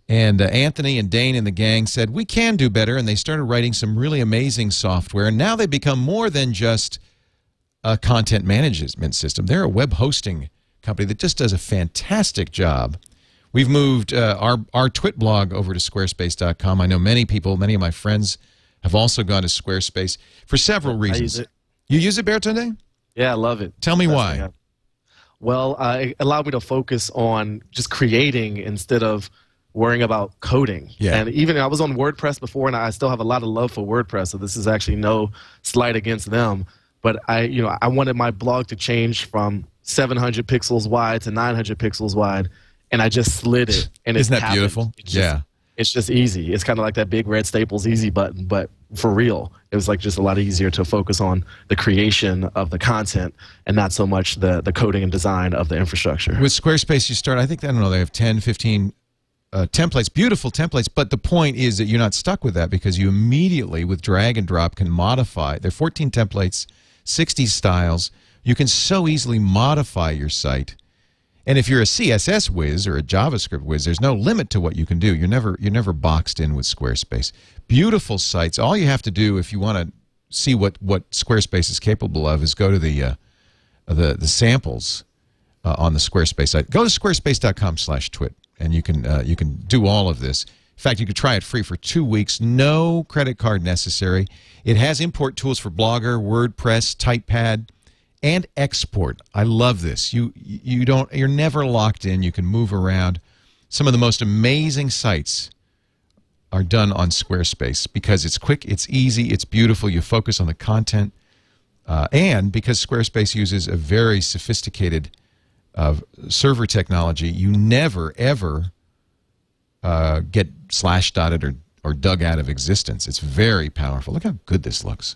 And Anthony and Dane and the gang said, we can do better, and they started writing some really amazing software. And now they've become more than just a content management system. They're a web hosting company that just does a fantastic job. We've moved our TWiT blog over to Squarespace.com. I know many people, many of my friends have also gone to Squarespace for several reasons. I use it. You use it, Baratunde? Yeah, I love it. Tell me why. Well, it allowed me to focus on just creating instead of worrying about coding. Yeah. And even I was on WordPress before, and I still have a lot of love for WordPress, so this is actually no slight against them. But I wanted my blog to change from 700 pixels wide to 900 pixels wide. And I just slid it. And isn't that beautiful? It's just easy. It's kind of like that big red Staples easy button, but for real. It was like just a lot easier to focus on the creation of the content and not so much the coding and design of the infrastructure. With Squarespace, you start, I don't know, they have 10, 15 templates, beautiful templates, but the point is that you're not stuck with that because you immediately, with drag and drop, can modify. There are 14 templates, 60 styles. You can so easily modify your site. And if you're a CSS whiz or a JavaScript whiz, there's no limit to what you can do. You're never boxed in with Squarespace. Beautiful sites. All you have to do if you want to see what Squarespace is capable of is go to the samples on the Squarespace site. Go to squarespace.com/twit, and you can do all of this. In fact, you can try it free for 2 weeks. No credit card necessary. It has import tools for Blogger, WordPress, TypePad, and export. I love this. You're never locked in. You can move around. Some of the most amazing sites are done on Squarespace because it's quick, it's easy, it's beautiful. You focus on the content, and because Squarespace uses a very sophisticated server technology, you never ever get slash dotted or dug out of existence. It's very powerful. Look how good this looks.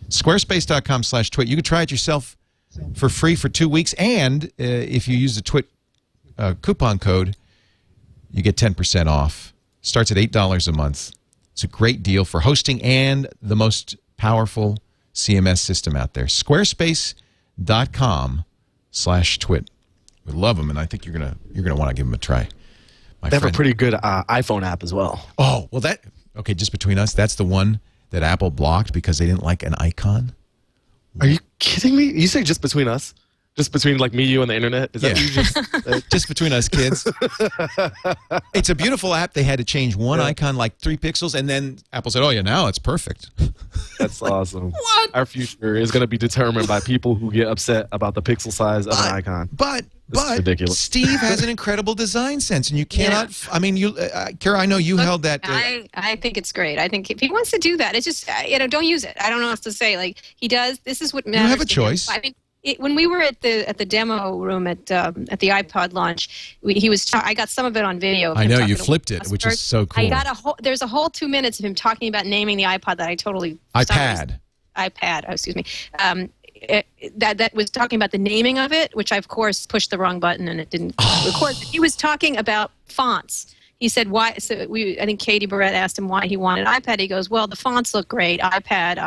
Squarespace.com/twit. You can try it yourself for free for 2 weeks, and if you use the TWiT coupon code, you get 10% off. Starts at $8 a month. It's a great deal for hosting and the most powerful CMS system out there. Squarespace.com/twit. We love them, and I think you're gonna want to give them a try. They have a pretty good iPhone app as well. Oh, well, okay, just between us, that's the one that Apple blocked because they didn't like an icon. Are you kidding me? You say just between us? Just between like me, you, and the internet? Is that what you just just between us kids. It's a beautiful app. They had to change one icon like 3 pixels, and then Apple said, "Oh yeah, now it's perfect." That's awesome. What? Our future is going to be determined by people who get upset about the pixel size of an icon. But ridiculous. Steve has an incredible design sense, and you cannot. Yeah. I mean, Kara, I know you held that. I think it's great. I think if he wants to do that, it's just don't use it. I don't know what else to say. Like he does. This is what matters. You have a choice. I mean, when we were at the demo room at the iPod launch, he was. I got some of it on video. I know you flipped it, which is so cool. I got there's a whole 2 minutes of him talking about naming the iPod that I totally iPad. Oh, excuse me. That was talking about the naming of it, which I of course pushed the wrong button and it didn't record. He was talking about fonts. He said why. So I think Katie Barrett asked him why he wanted iPad. He goes, well, the fonts look great. iPad,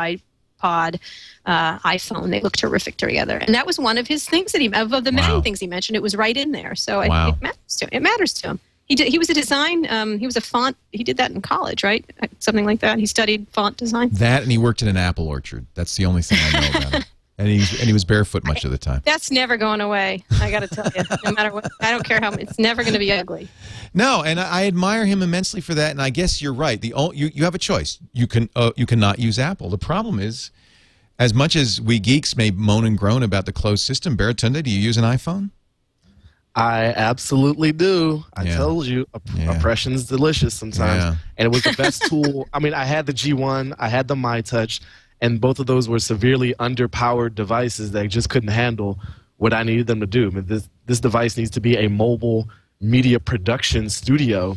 iPod, iPhone, they look terrific together. And that was one of his things that of the many things he mentioned. It was right in there. So it matters to him. He was a design. He was a font. He did that in college, right? Something like that. He studied font design. That, and he worked in an apple orchard. That's the only thing I know about him. And he was barefoot much of the time. That's never going away. I got to tell you, no matter what. I don't care how. It's never going to be ugly. No, and I admire him immensely for that. And I guess you're right. You have a choice. You cannot use Apple. The problem is, as much as we geeks may moan and groan about the closed system, Baratunde, do you use an iPhone? I absolutely do. I told you, oppression's delicious sometimes. And it was the best tool. I mean, I had the G1, I had the MyTouch, and both of those were severely underpowered devices that just couldn't handle what I needed them to do. I mean, this device needs to be a mobile media production studio,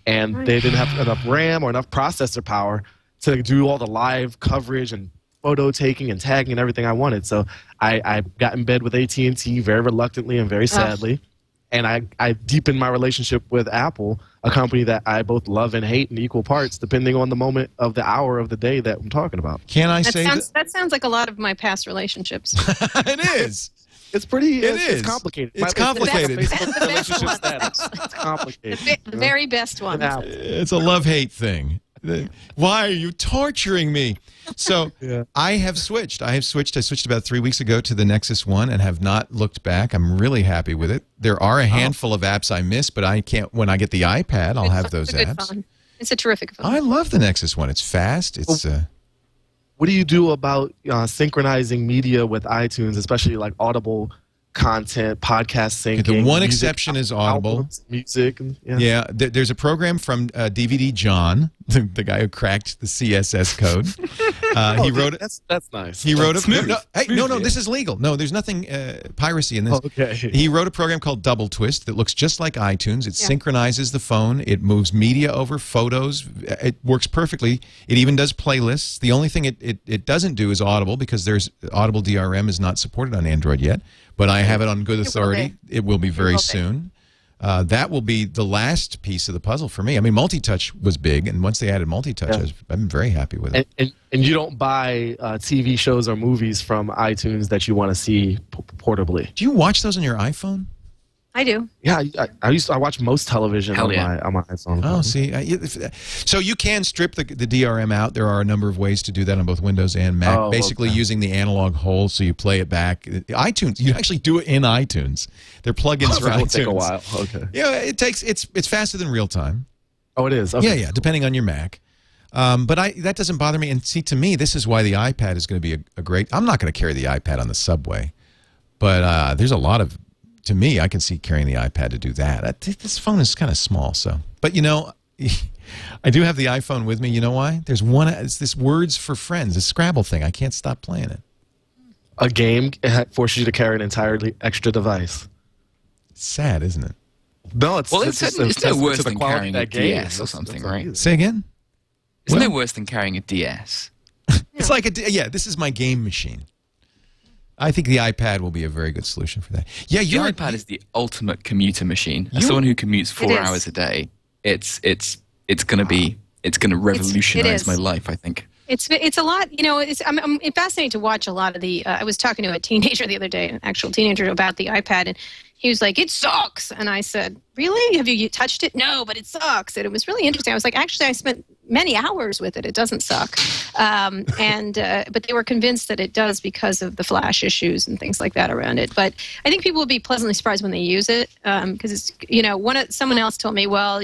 and they didn't have enough RAM or enough processor power to do all the live coverage and photo taking and tagging and everything I wanted. So I got in bed with AT&T very reluctantly and very sadly. And I deepened my relationship with Apple, a company that I both love and hate in equal parts, depending on the moment of the hour of the day that I'm talking about. Can I say that? That sounds like a lot of my past relationships. It is. It's pretty. It's complicated. It's complicated. It's the complicated. The very best one. It's a love-hate thing. Why are you torturing me? So I have switched. I switched about 3 weeks ago to the Nexus One and have not looked back. I'm really happy with it. There are a handful of apps I miss, but I can't. When I get the iPad, I'll have those apps. Phone. It's a terrific phone. I love the Nexus One. It's fast. It's. What do you do about synchronizing media with iTunes, especially like Audible content, podcast syncing? The one exception is Audible. Albums, music. There's a program from DVD John, the guy who cracked the CSS code. He wrote it. That's nice. He wrote it. No, this is legal. No, there's nothing piracy in this. Okay. He wrote a program called Double Twist that looks just like iTunes. It synchronizes the phone. It moves media over, photos. It works perfectly. It even does playlists. The only thing it doesn't do is Audible, because Audible DRM is not supported on Android yet. But I have it on good authority. It will be very soon. That will be the last piece of the puzzle for me. I mean, multi-touch was big, and once they added multi-touch, I've been very happy with it. And you don't buy TV shows or movies from iTunes that you want to see portably. Do you watch those on your iPhone? I do. Yeah, I watch most television on my iPhone. Oh, see, so you can strip the DRM out. There are a number of ways to do that on both Windows and Mac. Basically, using the analog hole, so you play it back. iTunes, you actually do it in iTunes. They're plugins for iTunes. It'll take a while. Okay. Yeah, it's faster than real time. Oh, it is. Okay. Yeah, depending on your Mac. But that doesn't bother me. And see, to me, this is why the iPad is going to be a great. I'm not going to carry the iPad on the subway, but there's a lot of. To me, I can see carrying the iPad to do that. This phone is kind of small, so. But you know, I do have the iPhone with me. You know why? There's one. It's this Words for Friends, a Scrabble thing. I can't stop playing it. A game forces you to carry an entirely extra device. It's sad, isn't it? No, it's no worse than carrying a DS or something, right? Say again. Isn't it worse than carrying a DS? It's like this is my game machine. I think the iPad will be a very good solution for that. Yeah, The iPad is the ultimate commuter machine. As someone who commutes 4 hours a day, it's going to revolutionize my life, I think. It's a lot, I'm fascinated to watch a lot of the, I was talking to a teenager the other day, an actual teenager, about the iPad, and he was like, it sucks. And I said, really? Have you touched it? No, but it sucks. And it was really interesting. I was like, actually, I spent many hours with it. It doesn't suck. But they were convinced that it does because of the flash issues and things like that around it. But I think people will be pleasantly surprised when they use it, because it's, someone else told me, well,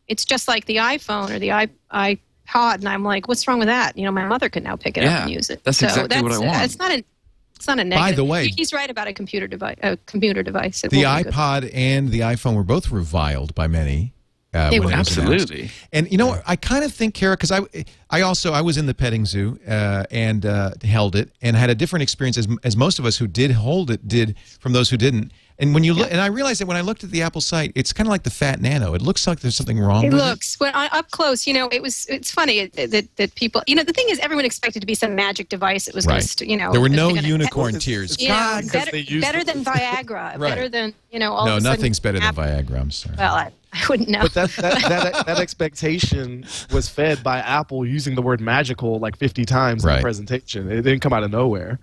it's just like the iPhone or the iPod, and I'm like, what's wrong with that? My mother can now pick it up and use it. That's exactly what I want. It's not a negative. By the way, he's right about a computer device. The iPod and the iPhone were both reviled by many. They were. Absolutely. And I kind of think, Kara, because I was in the petting zoo and held it, and had a different experience as most of us who did hold it did from those who didn't. And when you look, and I realized that when I looked at the Apple site, it's kind of like the Fat Nano. It looks like there's something wrong with it. It looks, when up close, it's funny that people, the thing is, everyone expected to be some magic device. It was right. going to, there were no unicorn tears. Better than Viagra. Right. Better than, all No, of a nothing's sudden, better than Viagra. I'm sorry. Well, I wouldn't know. But that expectation was fed by Apple using the word magical like 50 times in the presentation. It didn't come out of nowhere.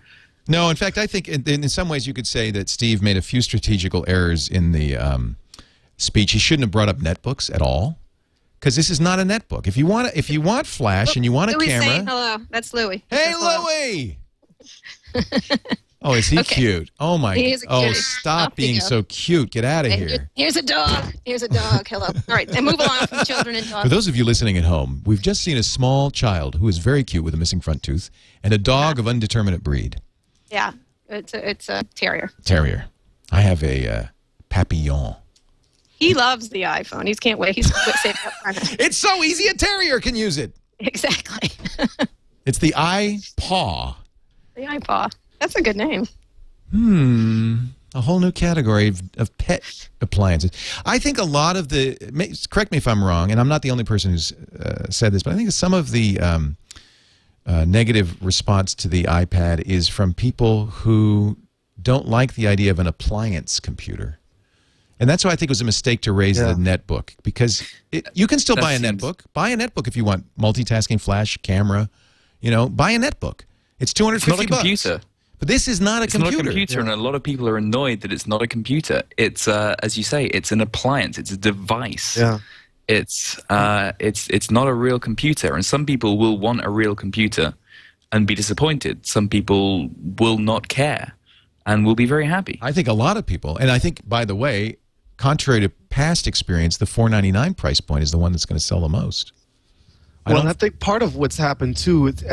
No, in fact, I think in some ways you could say that Steve made a few strategical errors in the speech. He shouldn't have brought up netbooks at all, because this is not a netbook. If you want flash and you want a Louis camera, saying hello. That's Louis. Hey, Louis. Oh, is he cute? Oh my! He is a cutie. Stop being so cute! Get out of here. Here's a dog. Hello. All right, and move along from children and dogs. For those of you listening at home, we've just seen a small child who is very cute with a missing front tooth, and a dog of undeterminate breed. Yeah, it's a terrier. Terrier. I have a Papillon. He loves the iPhone. He can't wait. He's saving up for it. It's so easy. A terrier can use it. Exactly. It's the iPaw. The iPaw. That's a good name. A whole new category of pet appliances. I think a lot of correct me if I'm wrong, and I'm not the only person who's said this, but I think some of the negative response to the iPad is from people who don't like the idea of an appliance computer. And that's why I think it was a mistake to raise the netbook, because you can still buy a netbook. Buy a netbook if you want multitasking, flash, camera. Buy a netbook. It's $250. It's not a computer. But this is not a computer. It's not a computer, and a lot of people are annoyed that it's not a computer. It's, as you say, it's an appliance. It's a device. Yeah. It's not a real computer, and some people will want a real computer and be disappointed. Some people will not care and will be very happy. I think a lot of people, and I think, by the way, contrary to past experience, the $499 price point is the one that's going to sell the most. I think part of what's happened too is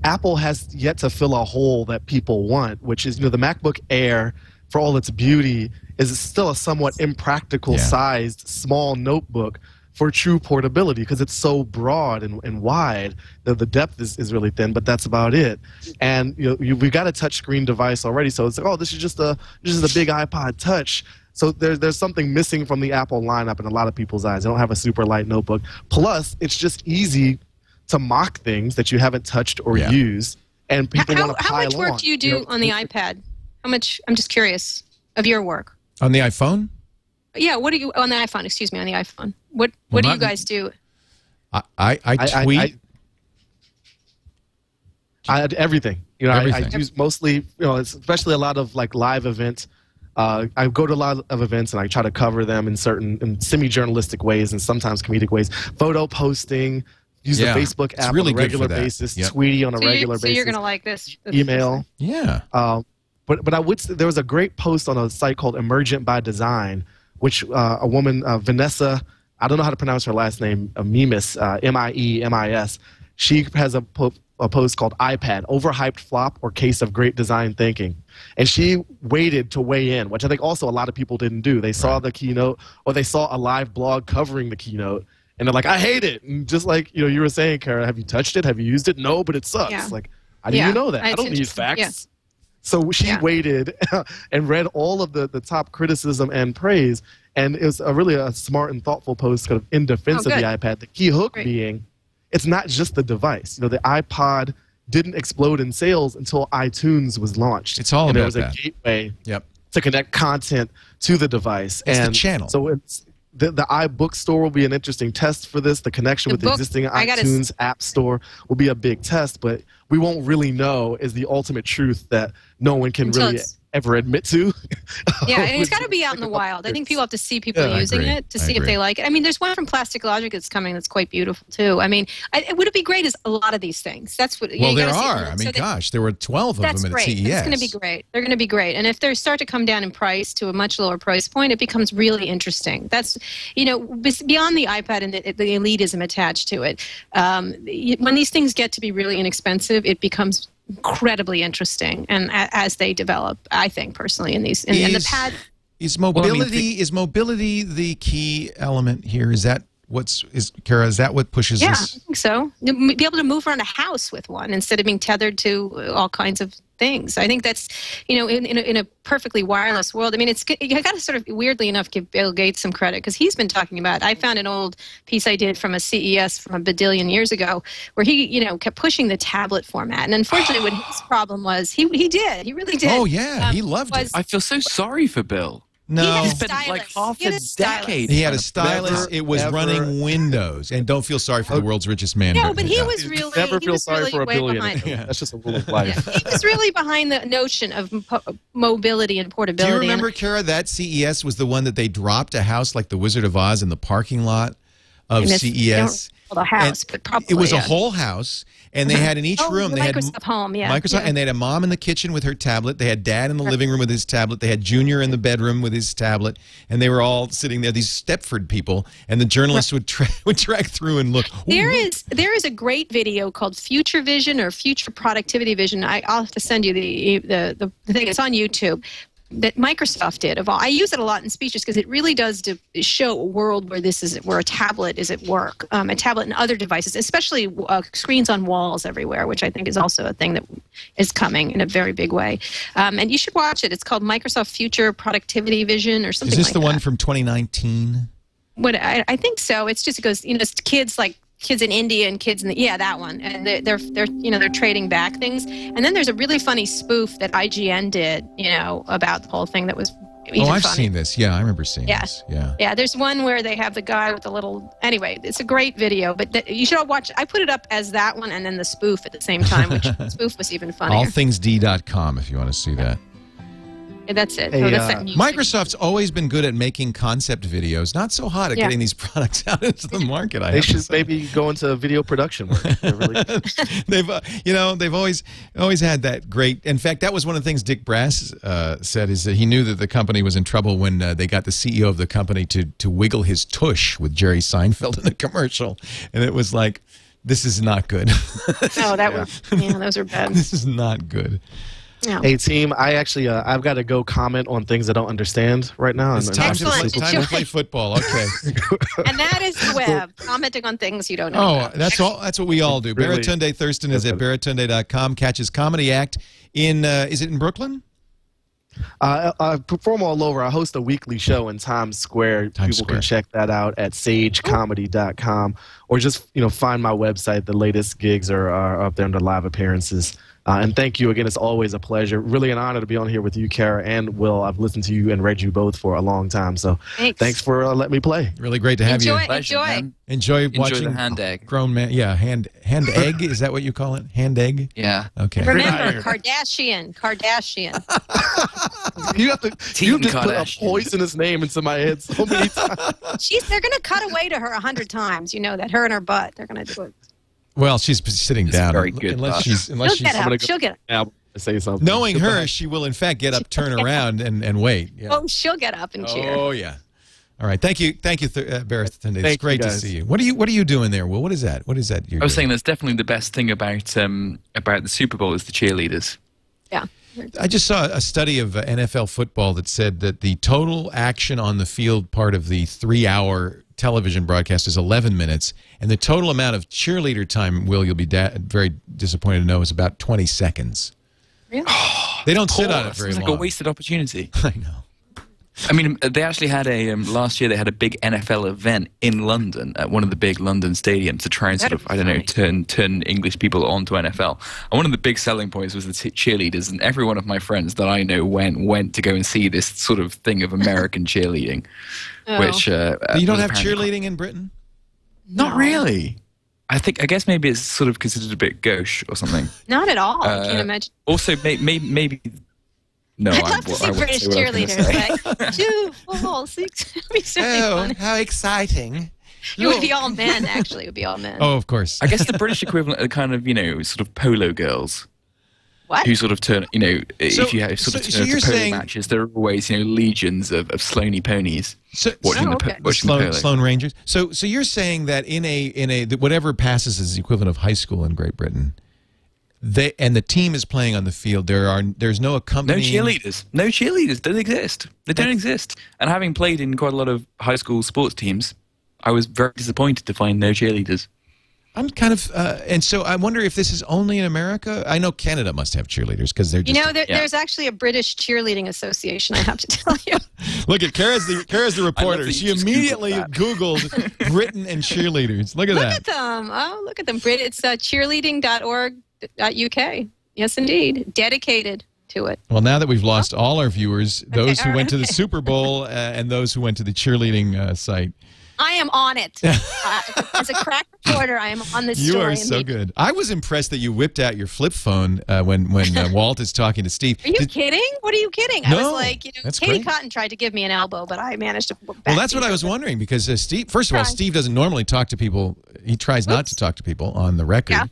Apple has yet to fill a hole that people want, which is, the MacBook Air, for all its beauty, is still a somewhat impractical sized small notebook for true portability, because it's so broad and wide. The depth is really thin, but that's about it. And we've got a touchscreen device already, so it's like, oh, this is just a big iPod Touch. So there's something missing from the Apple lineup in a lot of people's eyes. They don't have a super light notebook. Plus, it's just easy to mock things that you haven't touched or used, and people want to pile on. How much work do you do on the iPad? How much? I'm just curious of your work. On the iPhone? Yeah, what do you on the iPhone? Excuse me, on the iPhone. What do you guys do? I tweet. I everything. Everything. I use mostly, especially a lot of live events. I go to a lot of events and I try to cover them in semi-journalistic ways and sometimes comedic ways. Photo posting, use the Facebook app on a regular basis, Tweety on a regular basis. So you're going to like this. Email. Yeah. But I would say there was a great post on a site called Emergent by Design, which a woman, Vanessa, I don't know how to pronounce her last name, Mimis, M-I-E-M-I-S. She has a post called iPad, Overhyped Flop or Case of Great Design Thinking. And she waited to weigh in, which I think also a lot of people didn't do. They saw the keynote, or they saw a live blog covering the keynote, and they're like, I hate it. And just like you were saying, Kara, have you touched it? Have you used it? No, but it sucks. Yeah. Like, how do you know that? I don't need facts. Yeah. So she waited and read all of the top criticism and praise. And it was really a smart and thoughtful post kind of in defense of the iPad. The key hook being, it's not just the device. The iPod didn't explode in sales until iTunes was launched. It's all about that. There was a gateway to connect content to the device. It's the channel. So it's the iBook store will be an interesting test for this. The connection with the existing iTunes App Store will be a big test, but we won't really know is the ultimate truth that no one can really ever admit to. Yeah, and it's got to be out in the wild. I think people have to see people using it to see if they like it. I mean, there's one from Plastic Logic that's coming that's quite beautiful too. I mean, would it be great as a lot of these things? That's what. Well, there are. I mean, gosh, there were 12 of them at CES. That's going to be great. They're going to be great. And if they start to come down in price to a much lower price point, it becomes really interesting. That's, beyond the iPad and the elitism attached to it. When these things get to be really inexpensive, it becomes incredibly interesting, and as they develop, I think personally in these and the pad is mobility the key element here? Is that Kara? Is that what pushes this? I think so. Be able to move around a house with one instead of being tethered to all kinds of things. I think that's in a perfectly wireless world. I mean, you got to sort of weirdly enough give Bill Gates some credit because he's been talking about. I found an old piece I did from a CES from a badillion years ago where he kept pushing the tablet format, and unfortunately, what his problem was he really did. Oh yeah, he loved it. I feel so sorry for Bill. No, he spent like half a decade. He had a stylus. It was running Windows, and don't feel sorry for the world's richest man. No, but he was really never feel sorry for a billionaire. That's just a rule of life. He was really behind the notion of mobility and portability. Do you remember, Kara, that CES was the one that they dropped a house like the Wizard of Oz in the parking lot of CES? A house, but probably it was a whole house, and they had in each room they had Microsoft Home, and they had a mom in the kitchen with her tablet. They had dad in the living room with his tablet. They had Junior in the bedroom with his tablet, and they were all sitting there. These Stepford people, and the journalists would track through and look. There is a great video called Future Vision or Future Productivity Vision. I'll have to send you the thing. It's on YouTube. That Microsoft did of all. I use it a lot in speeches because it really does show a world where a tablet is at work, a tablet and other devices, especially screens on walls everywhere, which I think is also a thing that is coming in a very big way. And you should watch it. It's called Microsoft Future Productivity Vision or something like that. Is this the one from 2019? I think so. It goes, it's kids in India and kids in that one, and they're trading back things. And then there's a really funny spoof that IGN did, about the whole thing that was even I've funny. seen this. Yeah, I remember seeing this. Yeah. There's one where they have the guy with the little. Anyway, it's a great video, but you should all watch. I put it up as that one and then the spoof at the same time, which the spoof was even funnier. Allthingsd.com if you want to see that. That's it. Hey, Microsoft's always been good at making concept videos. Not so hot at getting these products out into the market. They should maybe go into video production work. Really they've always had that great. In fact, that was one of the things Dick Brass said is that he knew that the company was in trouble when they got the CEO of the company to wiggle his tush with Jerry Seinfeld in a commercial, and it was like, this is not good. No, those are bad. This is not good. Yeah. Hey team, I've got to go comment on things I don't understand right now. It's time to play football. Okay. And that is the web, commenting on things you don't know. That's what we all do. Really? Baratunde Thurston is at baratunde.com. Catch his comedy act in is it in Brooklyn? I perform all over. I host a weekly show in Times Square. People can check that out at sagecomedy.com or just find my website. The latest gigs are up there under live appearances. And thank you again. It's always a pleasure. Really an honor to be on here with you, Kara and Will. I've listened to you and read you both for a long time. So thanks for letting me play. Really great to have you. Enjoy watching the hand egg. Grown man. Yeah, hand egg. Is that what you call it? Hand egg? Yeah. Okay. Remember, Kardashian. You just put a poisonous name into my head so many times. They're going to cut away to her 100 times. You know that. Her and her butt. They're going to do it. Well, she's sitting down. Very good. Unless she's she'll get up. Say something. Knowing her, she will in fact get up, turn around, and wait. Yeah. Oh, she'll get up and cheer. Oh yeah. All right. Thank you, Baratunde. It's great to see you. What are you doing there, Will? What is that? What is that? I was saying that's definitely the best thing about the Super Bowl is the cheerleaders. Yeah. I just saw a study of NFL football that said that the total action on the field part of the 3-hour television broadcast is 11 minutes, and the total amount of cheerleader time, Will, you'll be very disappointed to know, is about 20 seconds. Really? They don't sit on it very It's long. like a wasted opportunity. I know. I mean, they actually had last year they had a big NFL event in London at one of the big London stadiums to try and sort of, I don't know, turn English people onto NFL. And one of the big selling points was the cheerleaders, and every one of my friends that I know went to go and see this sort of thing of American cheerleading. Which you don't have cheerleading in Britain? Not really. I guess maybe it's sort of considered a bit gauche or something. Not at all. I can't imagine. Also, maybe. No, I'd love to see British cheerleaders. Like 2, 4, 6. It'd be so funny. How exciting! It would be all men. Actually, it would be all men. Oh, of course. I guess the British equivalent are kind of, sort of polo girls. What? Who sort of turn, if you have sort of so you're polo saying, matches, there are always, legions of slony ponies watching polo. Sloane Rangers. So you're saying that in a whatever passes as the equivalent of high school in Great Britain, the team is playing on the field. There's no accompanying. No cheerleaders don't exist. They don't exist. And having played in quite a lot of high school sports teams, I was very disappointed to find no cheerleaders. I'm kind of, and so I wonder if this is only in America. I know Canada must have cheerleaders because they're just. There's actually a British cheerleading association. I have to tell you. Look at Kara's the reporter. She immediately Googled Britain and cheerleaders. Look at that. Look at them. Oh, look at them. It's cheerleading.org.uk. Yes, indeed. Dedicated to it. Well, now that we've lost all our viewers, those who went to the Super Bowl and those who went to the cheerleading site. I am on it. As a crack reporter, I am on this story. You are so good. I was impressed that you whipped out your flip phone when Walt is talking to Steve. Are you kidding? What are you kidding? No, I was like, that's Katie great. Cotton tried to give me an elbow, but I managed to. Well, that's what I was wondering because Steve. First of all, Steve doesn't normally talk to people. He tries not to talk to people on the record. Yeah.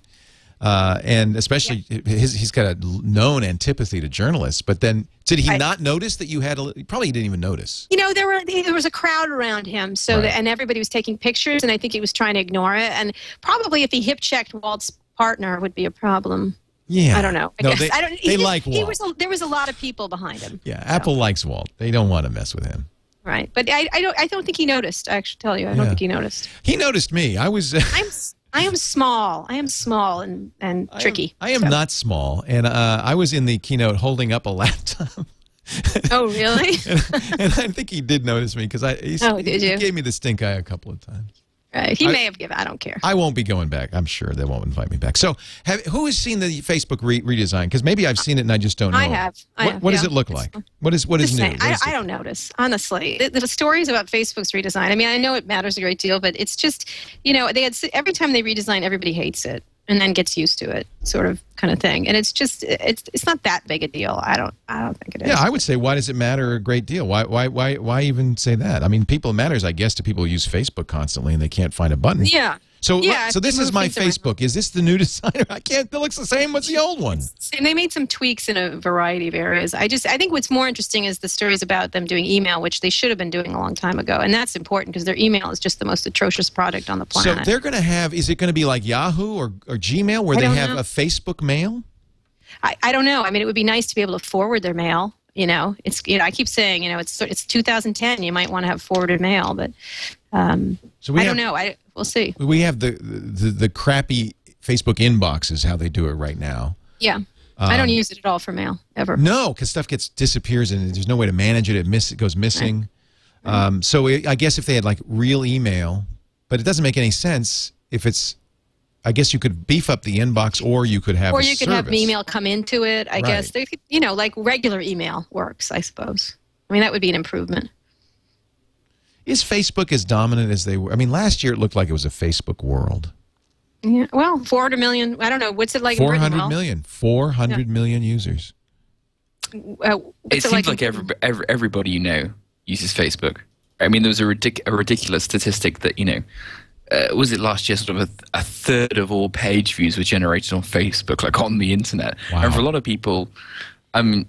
And especially he's got a known antipathy to journalists. But then, did he not notice that you had probably he didn't even notice. There was a crowd around him, and everybody was taking pictures, and I think he was trying to ignore it. And probably if he hip checked Walt's partner, would be a problem. Yeah, I don't know. They like Walt. There was a lot of people behind him. Yeah, Apple likes Walt. They don't want to mess with him. Right, but I don't think he noticed. I actually tell you, I don't think he noticed. He noticed me. I was. I am small. I am small and tricky. I am not small, and I was in the keynote holding up a laptop. Oh, really? and I think he did notice me because he gave me the stink eye a couple of times. Right. He may have given. I don't care. I won't be going back. I'm sure they won't invite me back. So, who has seen the Facebook redesign? Because maybe I've seen it and I just don't know. I have. What does it look like? What is new? I don't notice, honestly. The stories about Facebook's redesign. I mean, I know it matters a great deal, but it's just, they had every time they redesign, everybody hates it and then gets used to it, sort of kind of thing. And it's just it's not that big a deal. I don't think it is. Yeah, I would say, why does it matter a great deal? Why even say that? I mean, it matters, I guess, to people who use Facebook constantly and they can't find a button. Yeah. So this is my Facebook. Is this the new design? I can't. It looks the same as the old one. And they made some tweaks in a variety of areas. I think what's more interesting is the stories about them doing email, which they should have been doing a long time ago, and that's important because their email is just the most atrocious product on the planet. So they're going to have. Is it going to be like Yahoo or Gmail, where they have a Facebook mail? I don't know. I mean, it would be nice to be able to forward their mail. I keep saying, it's 2010. You might want to have forwarded mail, but so I don't know. We'll see. We have the crappy Facebook inbox is how they do it right now. Yeah. I don't use it at all for mail, ever. No, because stuff disappears and there's no way to manage it. It goes missing. Right. So I guess if they had like real email, but it doesn't make any sense if it's. I guess you could beef up the inbox, or you could have. Or you could have email come into it. I guess they could, like regular email works. I suppose. I mean, that would be an improvement. Is Facebook as dominant as they were? I mean, last year it looked like it was a Facebook world. Yeah. Well, 400 million. I don't know. What's it like? 400 million. 400 million users. It seems like everybody uses Facebook. I mean, there was a ridiculous statistic that was it last year? Sort of a third of all page views were generated on Facebook, like on the internet. Wow. And for a lot of people, I mean,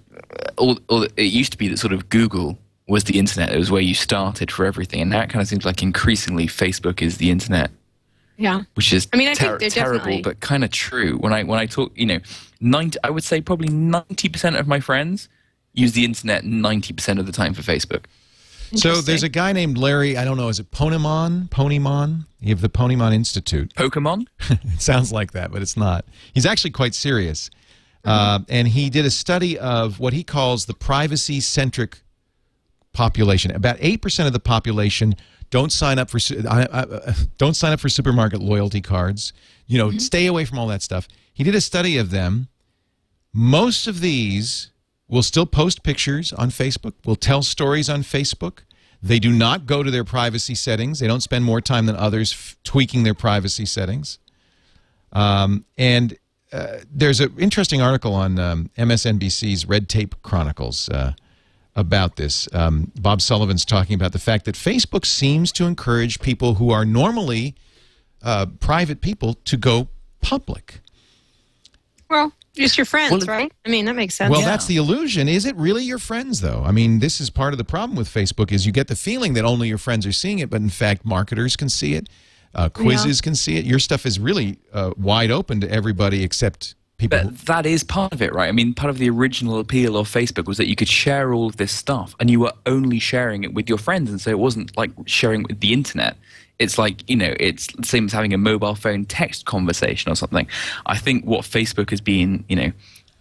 it used to be that sort of Google was the internet. It was where you started for everything, and now it kind of seems like increasingly Facebook is the internet. Yeah, which is I think they're terrible, but kind of true. When I talk, I would say probably 90% of my friends use the internet 90% of the time for Facebook. So there's a guy named Larry, I don't know, is it Ponymon? You have the Ponymon Institute. Pokemon? It sounds like that, but it's not. He's actually quite serious. And he did a study of what he calls the privacy-centric population. About 8% of the population don't sign up for supermarket loyalty cards. You know, stay away from all that stuff. He did a study of them. Most of these will still post pictures on Facebook, will tell stories on Facebook. They do not go to their privacy settings. They don't spend more time than others tweaking their privacy settings. There's an interesting article on MSNBC's Red Tape Chronicles about this. Bob Sullivan's talking about the fact that Facebook seems to encourage people who are normally private people to go public. Well, just your friends, right? I mean, that makes sense. Well, that's the illusion. Is it really your friends, though? I mean, this is part of the problem with Facebook is you get the feeling that only your friends are seeing it, but in fact, marketers can see it. Quizzes can see it. Your stuff is really wide open to everybody except people. But that is part of it, right? I mean, part of the original appeal of Facebook was that you could share all of this stuff and you were only sharing it with your friends. And so it wasn't like sharing it with the internet. It's like, you know, it's the same as having a mobile phone text conversation or something. I think what Facebook has been, you know,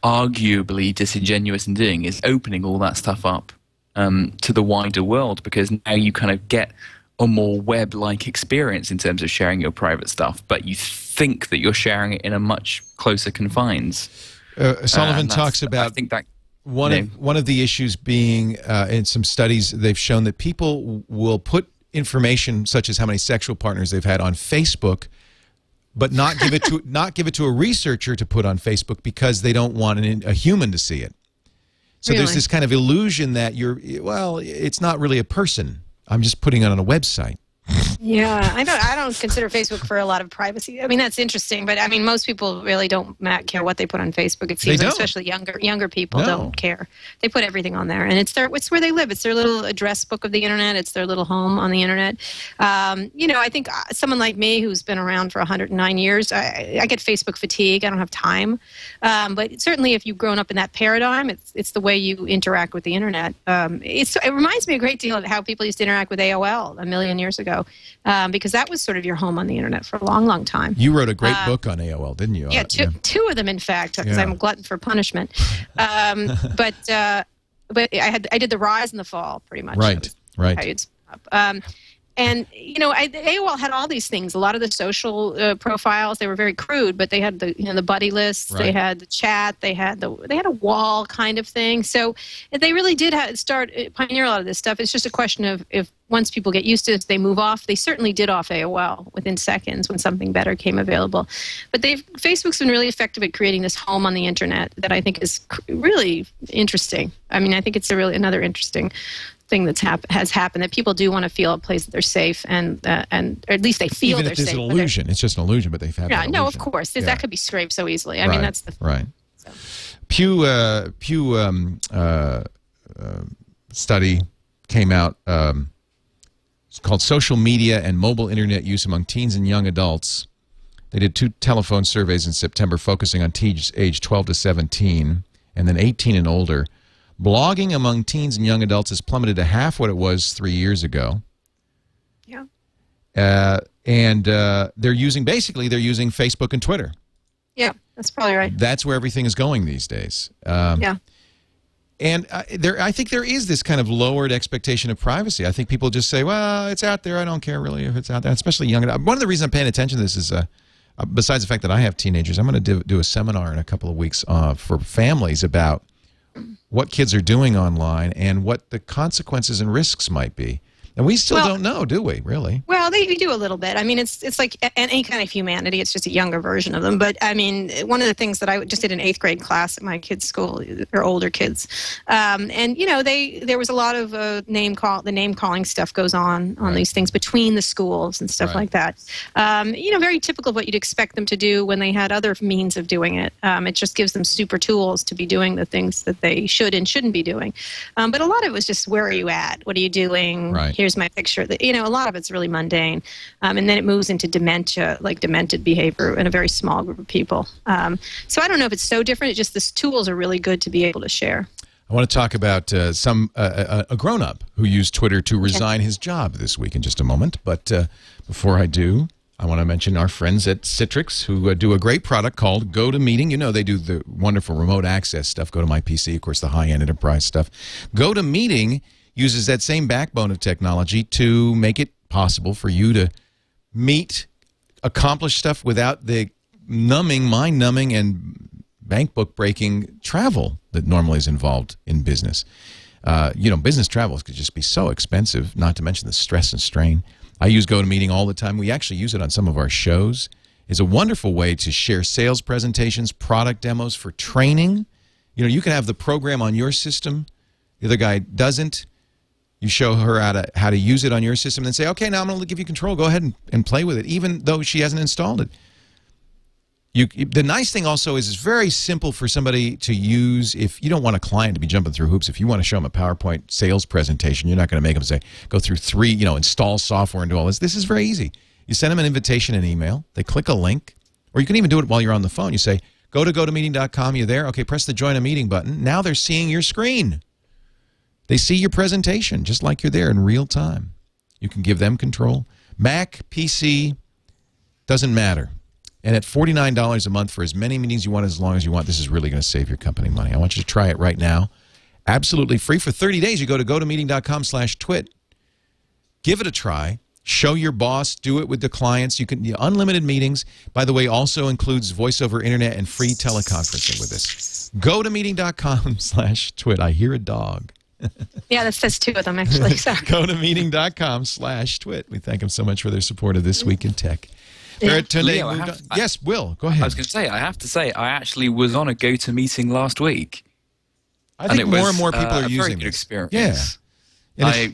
arguably disingenuous in doing is opening all that stuff up to the wider world, because now you kind of get a more web-like experience in terms of sharing your private stuff, but you think that you're sharing it in a much closer confines. Sullivan talks about, I think that one of the issues being in some studies they've shown that people will put information such as how many sexual partners they've had on Facebook, but not give it to a researcher to put on Facebook because they don't want a human to see it. So there's this kind of illusion that it's not really a person. I'm just putting it on a website. Yeah, I don't consider Facebook for a lot of privacy. I mean, that's interesting, but I mean, most people really don't care what they put on Facebook. It seems, especially younger people don't care. They put everything on there, and it's where they live. It's their little address book of the internet. It's their little home on the internet. You know, I think someone like me who's been around for 109 years, I get Facebook fatigue. I don't have time. But certainly, if you've grown up in that paradigm, it's the way you interact with the internet. It reminds me a great deal of how people used to interact with AOL a million years ago. Because that was sort of your home on the internet for a long, long time. You wrote a great book on AOL, didn't you? Yeah, two of them, in fact, because I'm a glutton for punishment. But I did the rise and the fall, pretty much. Right. And, you know, AOL had all these things. A lot of the social profiles, they were very crude, but they had the buddy lists, they had the chat, they had a wall kind of thing. So they really did pioneer a lot of this stuff. It's just a question of if once people get used to it, they move off. They certainly did off AOL within seconds when something better came available. But Facebook's been really effective at creating this home on the internet that I think is really interesting. I mean, I think it's another interesting thing has happened, that people do want to feel a place that they're safe and or at least they feel even they're if there's safe. An illusion, it's just an illusion, but they've had that no, illusion. of course, that could be scraped so easily. I mean, that's the right. So. Pew study came out. It's called Social Media and Mobile Internet Use Among Teens and Young Adults. They did 2 telephone surveys in September focusing on teens age 12 to 17 and then 18 and older. Blogging among teens and young adults has plummeted to half what it was 3 years ago. Yeah. And they're using Facebook and Twitter. Yeah, that's probably right. That's where everything is going these days. Yeah. And I think there is this kind of lowered expectation of privacy. I think people just say, well, it's out there. I don't care really if it's out there, especially young adults. One of the reasons I'm paying attention to this is, besides the fact that I have teenagers, I'm going to do a seminar in a couple of weeks for families about what kids are doing online and what the consequences and risks might be. And we still don't know, do we, really? Well, they do a little bit. I mean, it's like any kind of humanity. It's just a younger version of them. But, I mean, one of the things that I just did an 8th grade class at my kids' school, or older kids, and, you know, there was a lot of the name-calling stuff goes on these things between the schools and stuff like that. You know, very typical of what you'd expect them to do when they had other means of doing it. It just gives them super tools to be doing the things that they should and shouldn't be doing. But a lot of it was just, where are you at? What are you doing? Right. Here's my picture. You know, a lot of it's really mundane. And then it moves into dementia, like demented behavior in a very small group of people. So I don't know if it's so different. It's just the tools are really good to be able to share. I want to talk about a grown-up who used Twitter to resign his job this week in just a moment. But before I do, I want to mention our friends at Citrix who do a great product called GoToMeeting. You know, they do the wonderful remote access stuff. Go to my PC, of course, the high-end enterprise stuff. GoToMeeting uses that same backbone of technology to make it possible for you to meet, accomplish stuff without the mind-numbing, and bank book breaking travel that normally is involved in business. You know, business travels could just be so expensive, not to mention the stress and strain. I use GoToMeeting all the time. We actually use it on some of our shows. It's a wonderful way to share sales presentations, product demos for training. You know, you can have the program on your system. The other guy doesn't. You show her how to use it on your system and then say, okay, now I'm going to give you control. Go ahead and play with it, even though she hasn't installed it. The nice thing also is it's very simple for somebody to use. If you don't want a client to be jumping through hoops, if you want to show them a PowerPoint sales presentation, you're not going to make them say, go through 3, you know, install software and do all this. This is very easy. You send them an invitation in email. They click a link, or you can even do it while you're on the phone. You say, go to gotomeeting.com. You're there. Okay, press the join a meeting button. Now they're seeing your screen. They see your presentation just like you're there in real time. You can give them control. Mac, PC, doesn't matter. And at $49 a month for as many meetings you want, as long as you want, this is really going to save your company money. I want you to try it right now. Absolutely free. For 30 days, you go to gotomeeting.com/twit. Give it a try. Show your boss. Do it with the clients. You can unlimited meetings. By the way, also includes voice over internet and free teleconferencing with this. Gotomeeting.com/twit. I hear a dog. Yeah, that's 2 of them, actually. So. Gotomeeting.com/twit. We thank them so much for their support of This Week in Tech. Leo, yes, Will, go ahead. I was going to say, I have to say, I actually was on a GoToMeeting last week. I think more and more people are a using very good this. experience. Yeah.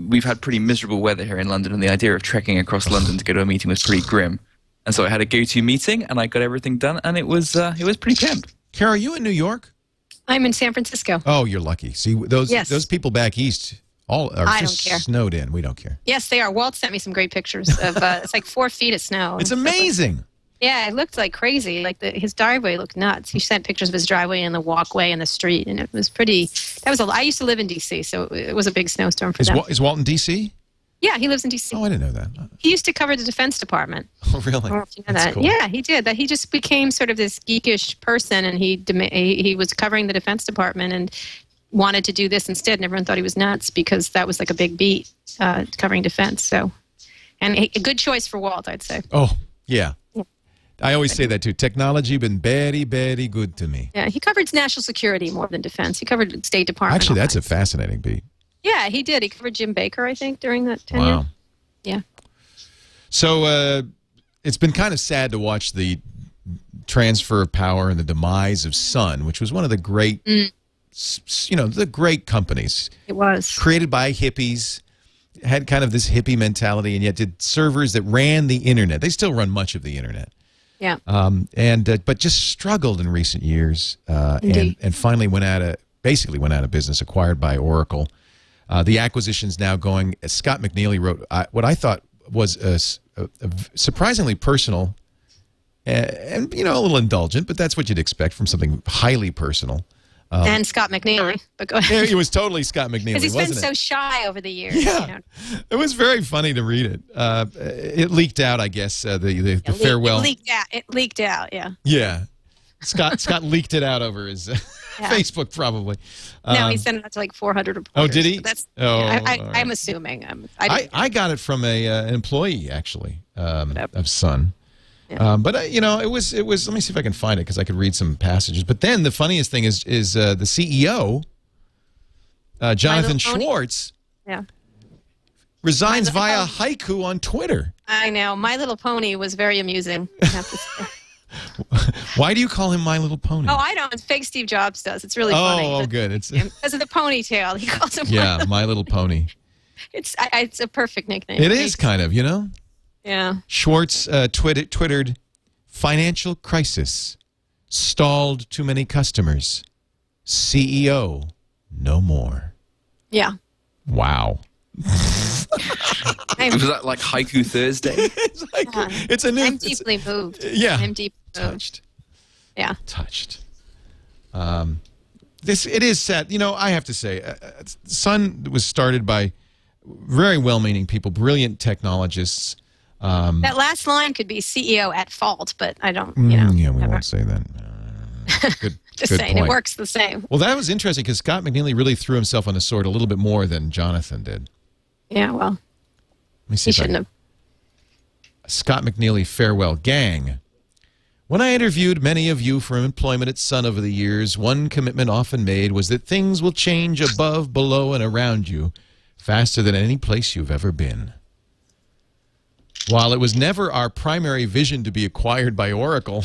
We've had pretty miserable weather here in London, and the idea of trekking across London to go to a meeting was pretty grim. And so I had a GoToMeeting, and I got everything done, and it was pretty pimp. Kara, are you in New York? I'm in San Francisco. Oh, you're lucky. See, those people back east all are just snowed in. We don't care. Yes, they are. Walt sent me some great pictures of it's like 4 feet of snow. It's amazing. Yeah, it looked like crazy. Like his driveway looked nuts. He sent pictures of his driveway and the walkway and the street, and it was pretty. I used to live in D.C., so it was a big snowstorm for them. Is Walt in D.C.? Yeah, he lives in D.C. Oh, I didn't know that. He used to cover the Defense Department. Oh, really? You know That's that. cool. Yeah, he did. That he just became sort of this geekish person, and he was covering the Defense Department and wanted to do this instead, and everyone thought he was nuts because that was like a big beat, covering defense. So, and a good choice for Walt, I'd say. Oh, yeah. I always say that too. Technology been very, very good to me. Yeah, he covered national security more than defense. He covered State Department. Actually, that's a fascinating beat. Yeah, he did. He covered Jim Baker, I think, during that tenure. Wow. Yeah. So it's been kind of sad to watch the transfer of power and the demise of Sun, which was one of the great, the great companies. It was. Created by hippies, had kind of this hippie mentality, and yet did servers that ran the internet. They still run much of the internet. Yeah. But just struggled in recent years, and finally basically went out of business, acquired by Oracle. The acquisition's now going. Scott McNealy wrote what I thought was a surprisingly personal and a little indulgent, but that's what you'd expect from something highly personal. And Scott McNealy. But go ahead. It was totally Scott McNealy, because he's wasn't been so shy over the years. Yeah. It was very funny to read it. It leaked out, I guess, the farewell. It leaked out, yeah. Yeah. Scott leaked it out over his Facebook, probably. No, he sent it out to like 400 reporters. Oh, did he? I'm assuming. I got it from an employee, actually, of Sun. Yeah. But it was. Let me see if I can find it because I could read some passages. But then the funniest thing is the CEO, Jonathan Schwartz, resigns via haiku on Twitter. I know. My Little Pony was very amusing, I have to say. Why do you call him My Little Pony? Oh, I don't. It's fake Steve Jobs does. It's really funny. Oh, good. It's because of the ponytail. He calls him. Yeah, My Little Pony. It's a perfect nickname. It is kind of, Yeah. Schwartz twittered, "Financial crisis, stalled too many customers, CEO, no more." Yeah. Wow. Was that like Haiku Thursday? It's a new. I'm deeply moved. Yeah. I'm deeply touched. Yeah. Touched. It is sad. I have to say, Sun was started by very well-meaning people, brilliant technologists, That last line could be CEO at fault, but I don't, Yeah, we never. won't say that. Good, Just good saying, point. it works the same. Well, that was interesting because Scott McNeely really threw himself on the sword a little bit more than Jonathan did. Yeah, well, Let me see he if I shouldn't have. Scott McNeely, farewell, gang. When I interviewed many of you for employment at Sun over the years, one commitment often made was that things will change above, below, and around you faster than any place you've ever been. While it was never our primary vision to be acquired by Oracle,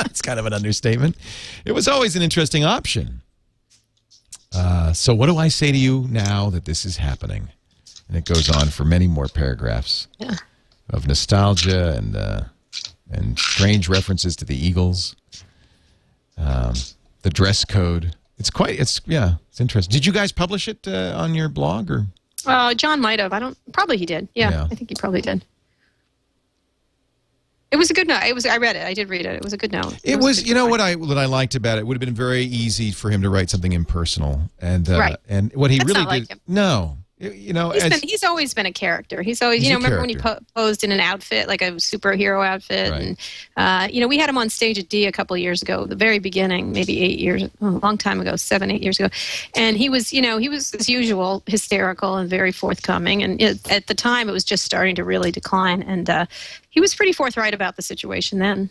it's kind of an understatement, it was always an interesting option. So what do I say to you now that this is happening? And it goes on for many more paragraphs of nostalgia and strange references to the Eagles, the dress code. It's interesting. Did you guys publish it on your blog or? John might have. Probably he did. Yeah, I think he probably did. It was a good note. I read it. I did read it. It was a good note. It was, you know what I liked about it? It would have been very easy for him to write something impersonal, and and what he That's really not like did. him. No, He's always been a character. He's always, He's a remember when he character. posed in an outfit, like a superhero outfit? Right. And, we had him on stage at D a couple of years ago, the very beginning, maybe a long time ago, 7-8 years ago. And he was, he was, as usual, hysterical and very forthcoming. And at the time, it was just starting to really decline. And he was pretty forthright about the situation then.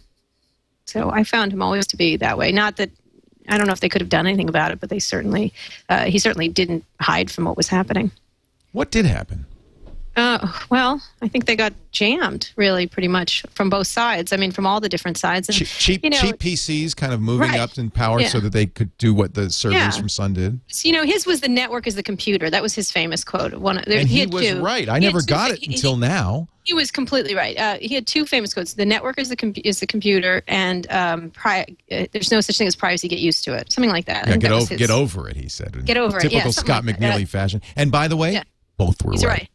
So I found him always to be that way. Not that, I don't know if they could have done anything about it, but he certainly didn't hide from what was happening. What did happen? Well, I think they got jammed, really, pretty much from both sides. I mean, from all the different sides. And, Cheap PCs kind of moving Right. up in power Yeah. so that they could do what the servers Yeah. from Sun did. So, his was the network is the computer. That was his famous quote. And he had was two. right. I He had never two- got it until now. He was completely right. He had two famous quotes. The network is the computer, and there's no such thing as privacy. Get used to it. Something like that. I Yeah, think that was get over it, he said. in Get over it, yeah, Typical something Scott like that. McNeely fashion. And by the way, Yeah. both were He's right. right.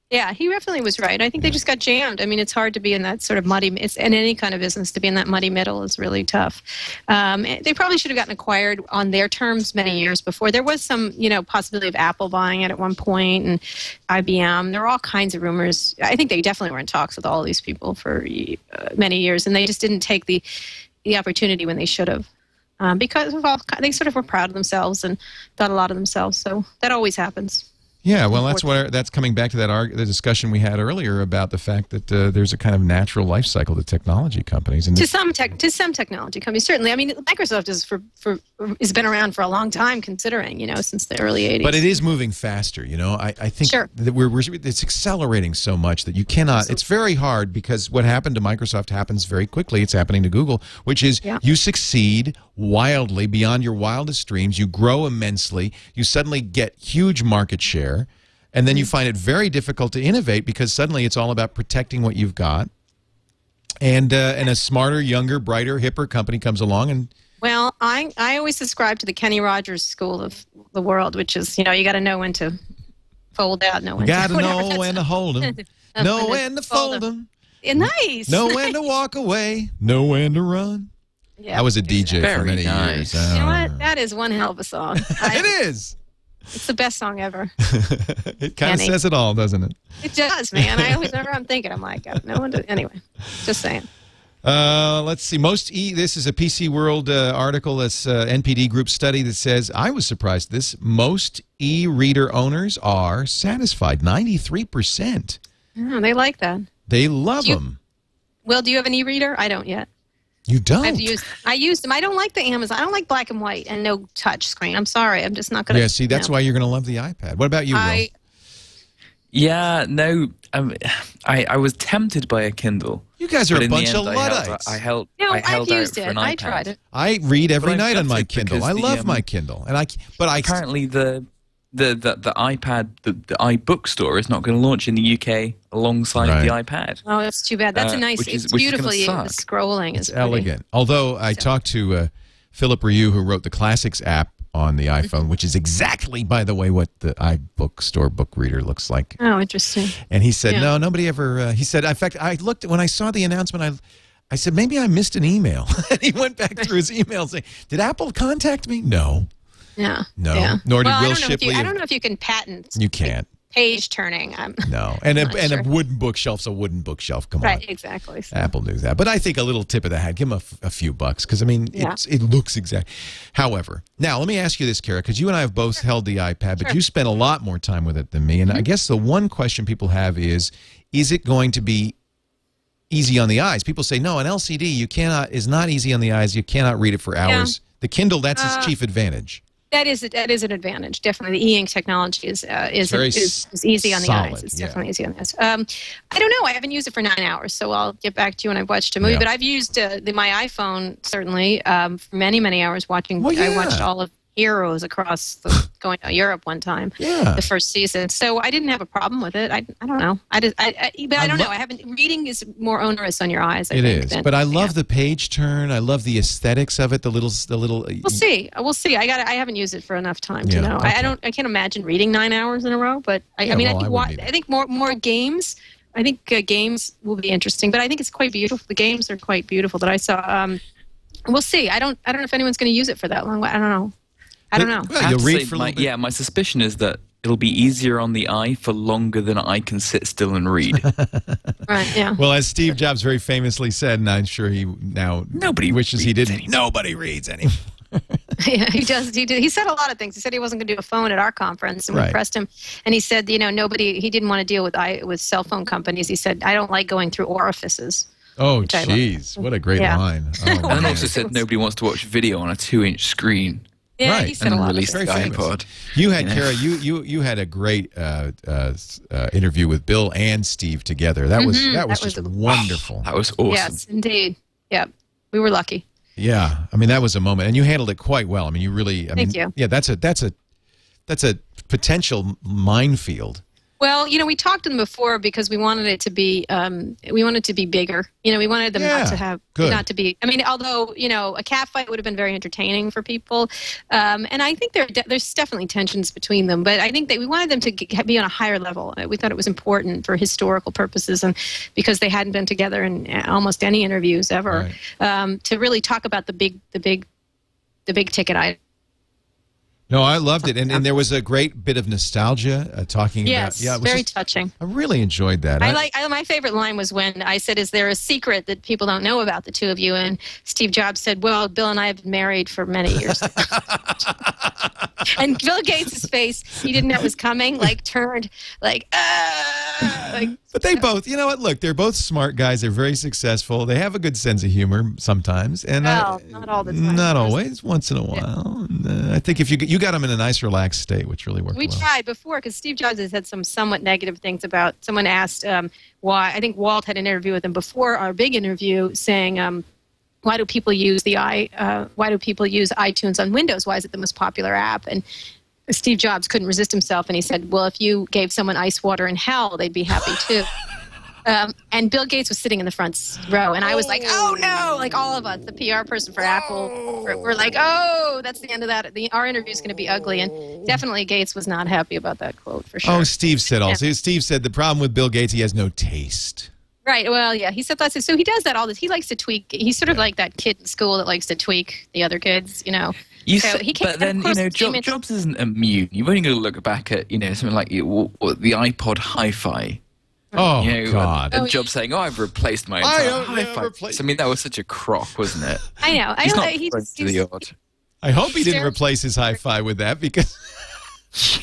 Yeah, he definitely was right. I think they just got jammed. I mean, it's hard to be in that sort of muddy. It's in any kind of business to be in that muddy middle is really tough. They probably should have gotten acquired on their terms many years before. There was some, possibility of Apple buying it at one point, and IBM. There were all kinds of rumors. I think they definitely were in talks with all these people for many years, and they just didn't take the opportunity when they should have. Because of they sort of were proud of themselves and thought a lot of themselves. So that always happens. Yeah, well, that's coming back to the discussion we had earlier about the fact that there's a kind of natural life cycle to technology companies, and To some technology companies, certainly. I mean, Microsoft has been around for a long time, considering since the early '80s. but it is moving faster. I think Sure. that it's accelerating so much that you cannot. It's very hard because what happened to Microsoft happens very quickly. It's happening to Google, which is you succeed wildly beyond your wildest dreams. You grow immensely. You suddenly get huge market share. And then you find it very difficult to innovate because suddenly it's all about protecting what you've got. And a smarter, younger, brighter, hipper company comes along and... Well, I always subscribe to the Kenny Rogers school of the world, which is, you got to know when to fold out, know when to... Gotta whatever, know that's when to hold them, know when to fold them, Nice. know when to walk away, know when to run. Yeah, I was a DJ for Very many nice. years. You know what? That is one hell of a song. It is. It's the best song ever. It kind of Kenny. says it all, doesn't it? It does, man. Whenever I'm thinking, I'm like, no one. Anyway, just saying. Let's see. This is a PC World article. That's NPD Group study that says, I was surprised at this. Most e-reader owners are satisfied. 93%. Oh, they like that. They love them. Well, do you have an e-reader? I don't yet. You don't? I used them. I don't like the Amazon. I don't like black and white and no touch screen. I'm sorry. I'm just not going to. Yeah, see, that's why you're going to love the iPad. What about you, Will? Yeah, no, I was tempted by a Kindle. You guys are but a in the bunch end, of Luddites. I held I've used out for it. an I iPad. tried it. I read every But I'm night on my gutted Kindle. because I the, love my Kindle, but I apparently the iPad, the iBook store is not going to launch in the UK alongside the iPad. Oh, that's too bad. That's a nice. which is It's gonna beautifully suck. scrolling. It's elegant. Although I talked to Philip Ryu, who wrote the Classics app on the iPhone, which is exactly, by the way, what the iBook store book reader looks like. Oh, interesting. And he said, Yeah. no, nobody ever. He said, in fact, I looked when I saw the announcement. I said, maybe I missed an email. And he went back through his email saying, did Apple contact me? No. Yeah. No. Yeah. Nor did Will I don't know Shipley. I don't know if you can patent. You can't. page turning. No, and not sure. a wooden bookshelf's a wooden bookshelf. Come on, Right, exactly. So. Apple knew that, but I think a little tip of the hat. Give them a few bucks because I mean it looks exact. However, now let me ask you this, Kara, because you and I have both held the iPad, but you spent a lot more time with it than me, and I guess the one question people have is it going to be easy on the eyes? People say no, an LCD is not easy on the eyes. You cannot read it for hours. The Kindle, that's its chief advantage. That is an advantage. Definitely, the e-ink technology is easy on the eyes. It's definitely easy on the eyes. I don't know. I haven't used it for 9 hours, so I'll get back to you when I've watched a movie. Yeah. But I've used my iPhone certainly for many hours watching. Well, I watched all of Heroes across going to Europe one time. Yeah. The first season, so I didn't have a problem with it. I don't know. But I don't know. I haven't. Reading is more onerous on your eyes. I think, but I love the page turn. I love the aesthetics of it. The little. We'll see. I haven't used it for enough time to know. Okay. I can't imagine reading 9 hours in a row. But I think more games. I think games will be interesting. But I think it's quite beautiful. The games are quite beautiful that I saw. We'll see. I don't know if anyone's going to use it for that long. I don't know. Well, you'll read for a little bit. Yeah, my suspicion is that it'll be easier on the eye for longer than I can sit still and read. Right, yeah. Well, as Steve Jobs very famously said, and I'm sure he now wishes he didn't. Anymore. Nobody reads anymore. Yeah, he does. He said a lot of things. He said he wasn't going to do a phone at our conference, and we pressed him. And he said, he didn't want to deal with cell phone companies. He said, I don't like going through orifices. Oh, jeez. What a great line. Oh, and also said nobody wants to watch video on a 2-inch screen. Yeah, he said a lot of released things. the iPod. You had, Kara, you had a great interview with Bill and Steve together. That was just wonderful. That was awesome. Yes, indeed. Yeah, we were lucky. Yeah, I mean that was a moment, and you handled it quite well. I mean, you really. Thank you. Yeah, that's a potential minefield. Well, we talked to them before because we wanted it to be bigger. We wanted them not to be. I mean, although a cat fight would have been very entertaining for people, and I think there's definitely tensions between them. But I think that we wanted them to be on a higher level. We thought it was important for historical purposes, and because they hadn't been together in almost any interviews ever, to really talk about the big ticket item. No, I loved it, and there was a great bit of nostalgia talking about. Yeah, it was very touching. I really enjoyed that. My favorite line was when I said, "Is there a secret that people don't know about the two of you?" And Steve Jobs said, "Well, Bill and I have been married for many years." And Bill Gates' face, he didn't know it was coming, turned But they both, you know what? Look, they're both smart guys. They're very successful. They have a good sense of humor sometimes, and not all the time. Not always. Once in a while. And, I think if you got them in a nice, relaxed state, which really worked. We tried before because Steve Jobs has had some somewhat negative things about. Someone asked why. I think Walt had an interview with him before our big interview, saying. Why do people use iTunes on Windows? Why is it the most popular app? And Steve Jobs couldn't resist himself, and he said, "Well, if you gave someone ice water in hell, they'd be happy too." And Bill Gates was sitting in the front row, and I was like, "Oh no!" Like all of us, the PR person for Apple, we're like, "Oh, that's the end of that. Our interview is going to be ugly." And definitely, Gates was not happy about that quote for sure. Oh, Steve said also. Yeah. Steve said the problem with Bill Gates, he has no taste. Right. Well, yeah. He said that's so. He does that all this. He likes to tweak. He's sort of like that kid in school that likes to tweak the other kids. But then Jobs isn't immune. You've only got to look back at something like the iPod Hi-Fi. Oh God! And Jobs saying, "I've replaced my entire Hi-Fi." I mean, that was such a crock, wasn't it? I know. I hope he didn't replace his Hi-Fi with that because.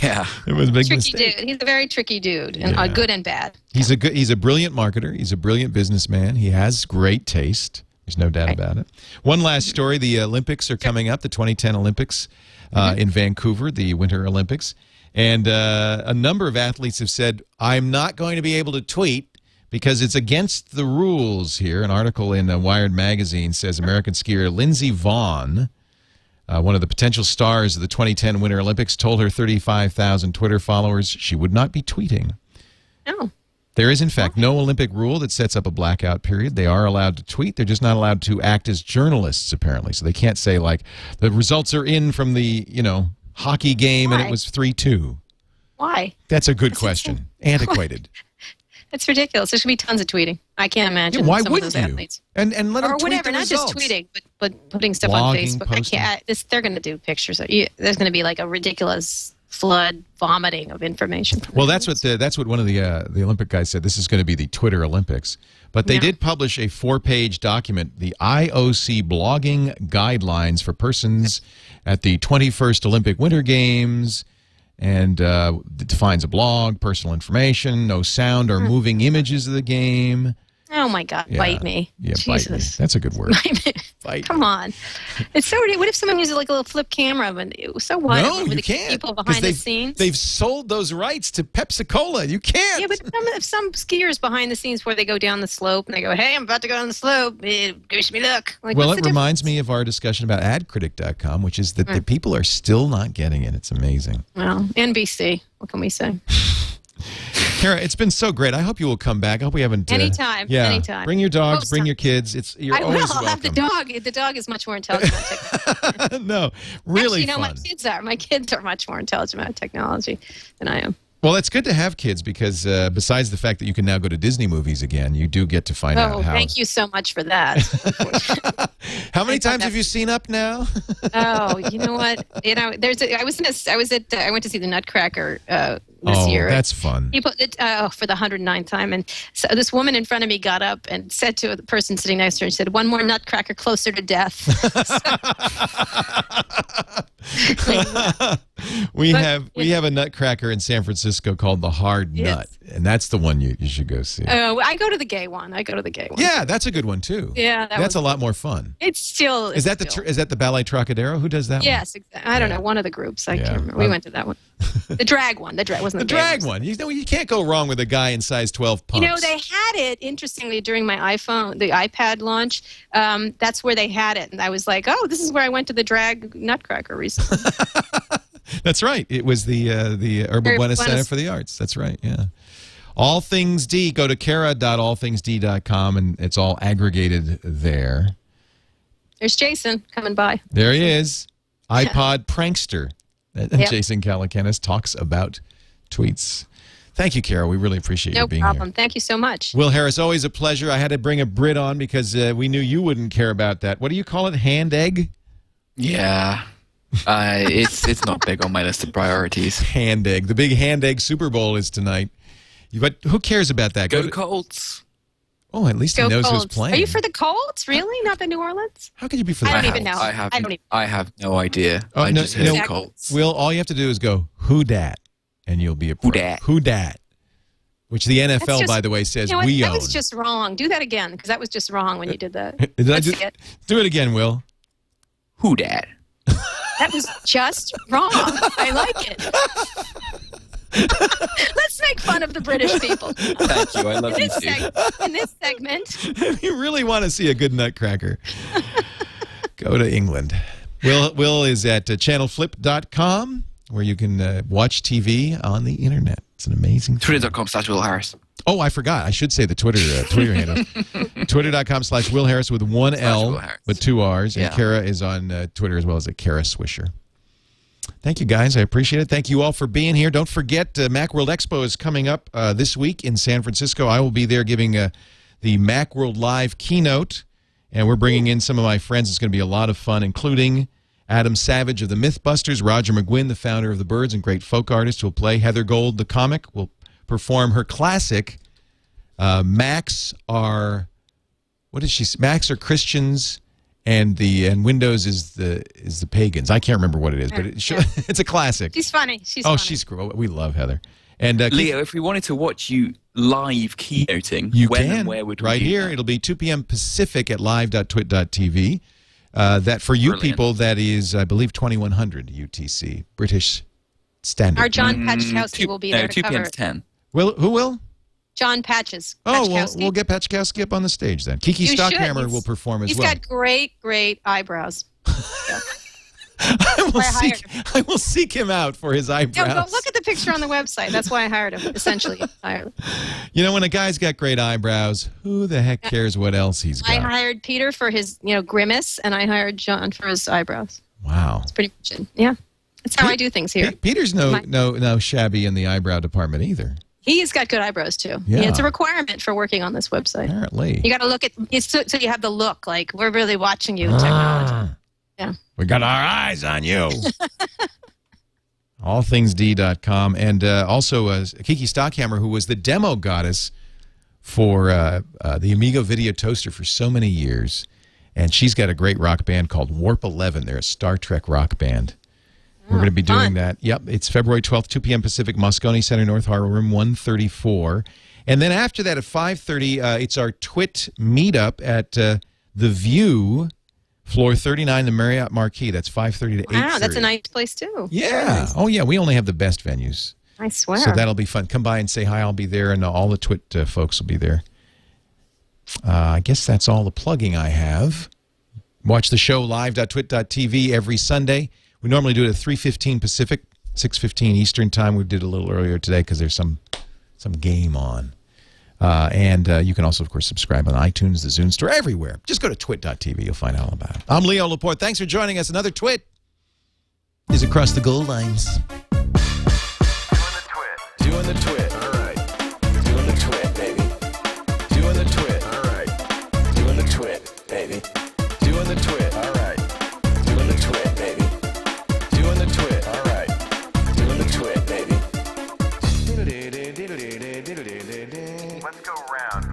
Yeah, it was a big tricky mistake. Dude. He's a very tricky dude, and good and bad. He's a brilliant marketer. He's a brilliant businessman. He has great taste. There's no doubt about it. One last story: the Olympics are coming up. The 2010 Olympics in Vancouver, the Winter Olympics, and a number of athletes have said, "I'm not going to be able to tweet." Because it's against the rules here. An article in Wired magazine says American skier Lindsey Vonn, one of the potential stars of the 2010 Winter Olympics, told her 35,000 Twitter followers she would not be tweeting. Oh. There is, in fact, no Olympic rule that sets up a blackout period. They are allowed to tweet. They're just not allowed to act as journalists, apparently. So they can't say, the results are in from the, hockey game and it was 3-2. Why? That's a good question. Antiquated. That's ridiculous. There should be tons of tweeting. I can't imagine why some wouldn't of those athletes. And let them tweet whatever, the not results. just tweeting, but putting stuff on Facebook. Posting. They're going to do pictures. There's going to be a ridiculous flood vomiting of information. Well, that's what one of the Olympic guys said. This is going to be the Twitter Olympics. But they did publish a 4-page document, the IOC blogging guidelines for persons at the 21st Olympic Winter Games, and it defines a blog, personal information, no sound or moving images of the game. Oh my God! Yeah. Bite me. Yeah, Jesus. bite me. That's a good word. Bite Come on, it's so ridiculous. What if someone uses like a little flip camera? And it was so wide. No, with you the can't. People behind the scenes. They've sold those rights to Pepsi-Cola. You can't. Yeah, but some skiers behind the scenes where they go down the slope and they go, "Hey, I'm about to go down the slope. Wish me luck." Like, well, it reminds me of our discussion about adcritic.com, which is that the people are still not getting it. It's amazing. Well, NBC. What can we say? Kara, it's been so great. I hope you will come back. I hope we haven't. Anytime. Yeah. Anytime. Bring your dogs. Bring your kids. You're I will. always I'll have the welcome. dog. The dog is much more intelligent about technology. No, really Actually, no, fun. my kids are much more intelligent about technology than I am. Well, it's good to have kids because besides the fact that you can now go to Disney movies again, you do get to find out how. Thank you so much for that. How many times have you seen Up now? Oh, you know what? You know, I went to see the Nutcracker this year. That's fun. People, for the 109th time, and so this woman in front of me got up and said to the person sitting next to her, and said, "One more Nutcracker closer to death." We have a Nutcracker in San Francisco called the Hard Nut, and that's the one you should go see. Oh, I go to the gay one. Yeah, that's a good one too. Yeah, that's a lot more fun. It's still. Is that the Ballet Trocadero? Who does that one? Yes, exactly. I don't know. One of the groups. I can't remember. We went to that one. The drag one. The drag wasn't the drag one. You know, you can't go wrong with a guy in size 12 pumps. You know, they had it interestingly during my the iPad launch. That's where they had it, and I was like, "Oh, this is where I went to the drag Nutcracker recently." That's right. It was the Urban Buena Center for the Arts. That's right. Yeah. All Things D. Go to kara.allthingsd.com, and it's all aggregated there. There's Jason coming by. There he is. iPod prankster. Jason Calacanis talks about tweets. Thank you, Kara. We really appreciate you being here. No problem. Thank you so much. Will Harris, always a pleasure. I had to bring a Brit on because we knew you wouldn't care about that. What do you call it? Hand egg? Yeah. It's not big on my list of priorities. Hand egg. The big hand egg Super Bowl is tonight. But who cares about that? Go Colts. Oh, at least he knows Colts. who's playing. Are you for the Colts? Really? Not the New Orleans? How could you be for the I Colts? don't even know. I have no idea. I just heard Exactly. Colts. Will, all you have to do is go, who dat? And you'll be a pro. Who dat? Who dat? Which the NFL, just, by the way, says you know we that own. was just wrong. Do that again, because that was just wrong when you did that. Did I Let's do it again, Will? Who dat? That was just wrong. I like it. Let's make fun of the British people. Thank you. I love you too. In this segment. If you really want to see a good Nutcracker, go to England. Will is at channelflip.com, where you can watch TV on the internet. It's an amazing thing. Twitter.com/Will Harris. Oh, I forgot. I should say the Twitter handle. Twitter.com/Will Harris with one L, but two R's. And Kara is on Twitter as well as at Kara Swisher. Thank you, guys. I appreciate it. Thank you all for being here. Don't forget, Macworld Expo is coming up this week in San Francisco. I will be there giving the Macworld Live keynote, and we're bringing in some of my friends. It's going to be a lot of fun, including Adam Savage of the Mythbusters, Roger McGuinn, the founder of the Byrds and great folk artist, will play. Heather Gold, the comic, will perform her classic. Macs are Christians, and Windows is the pagans. I can't remember what it is, but it's a classic. She's funny. She's cool. We love Heather. And Leo, if we wanted to watch you live keynoting, and where would we right do here? that? It'll be 2 p.m. Pacific at live.twit.tv. That for you people, that is, I believe, 2100 UTC, British Standard. Our John Patchkowski will be there to 2 cover p.m. to it. 10. Who will? John Patches. Oh, Patchkowski. we'll get Patchkowski up on the stage then. Kiki Stockhammer will perform as well. He's got great eyebrows. I will seek him out for his eyebrows. No, go look at the picture on the website. That's why I hired him, essentially. You know, when a guy's got great eyebrows, who the heck cares what else he's got? I hired Peter for his, grimace, and I hired John for his eyebrows. Wow. That's pretty much it. Yeah. That's how I do things here. Peter's no shabby in the eyebrow department either. He's got good eyebrows, too. Yeah. It's a requirement for working on this website. Apparently. You got to look at it so you have the look, like, we're really watching you, technology. Yeah. We got our eyes on you. Allthingsd.com. And also Kiki Stockhammer, who was the demo goddess for the Amigo Video Toaster for so many years. And she's got a great rock band called Warp 11. They're a Star Trek rock band. We're going to be doing that. Yep, it's February 12th, 2 p.m. Pacific, Moscone Center North, Harbor Room 134. And then after that at 5:30, it's our TWiT meetup at The View, floor 39, the Marriott Marquis. That's 5:30 to 8:30. Wow, that's a nice place, too. Yeah. Oh, yeah, we only have the best venues. I swear. So that'll be fun. Come by and say hi. I'll be there, and all the TWiT folks will be there. I guess that's all the plugging I have. Watch the show live.twit.tv every Sunday. We normally do it at 3:15 Pacific, 6:15 Eastern time. We did it a little earlier today because there's some game on. And you can also, of course, subscribe on iTunes, the Zune Store, everywhere. Just go to twit.tv. You'll find out all about it. I'm Leo Laporte. Thanks for joining us. Another TWiT is across the goal lines. Doing the TWiT. All right. Doing the TWiT, baby. Doing the TWiT. All right. Doing the TWiT, baby. Doing the TWiT. All right. Doing the TWiT, baby. Doing the TWiT. All right. Doing the TWiT, baby. Let's go round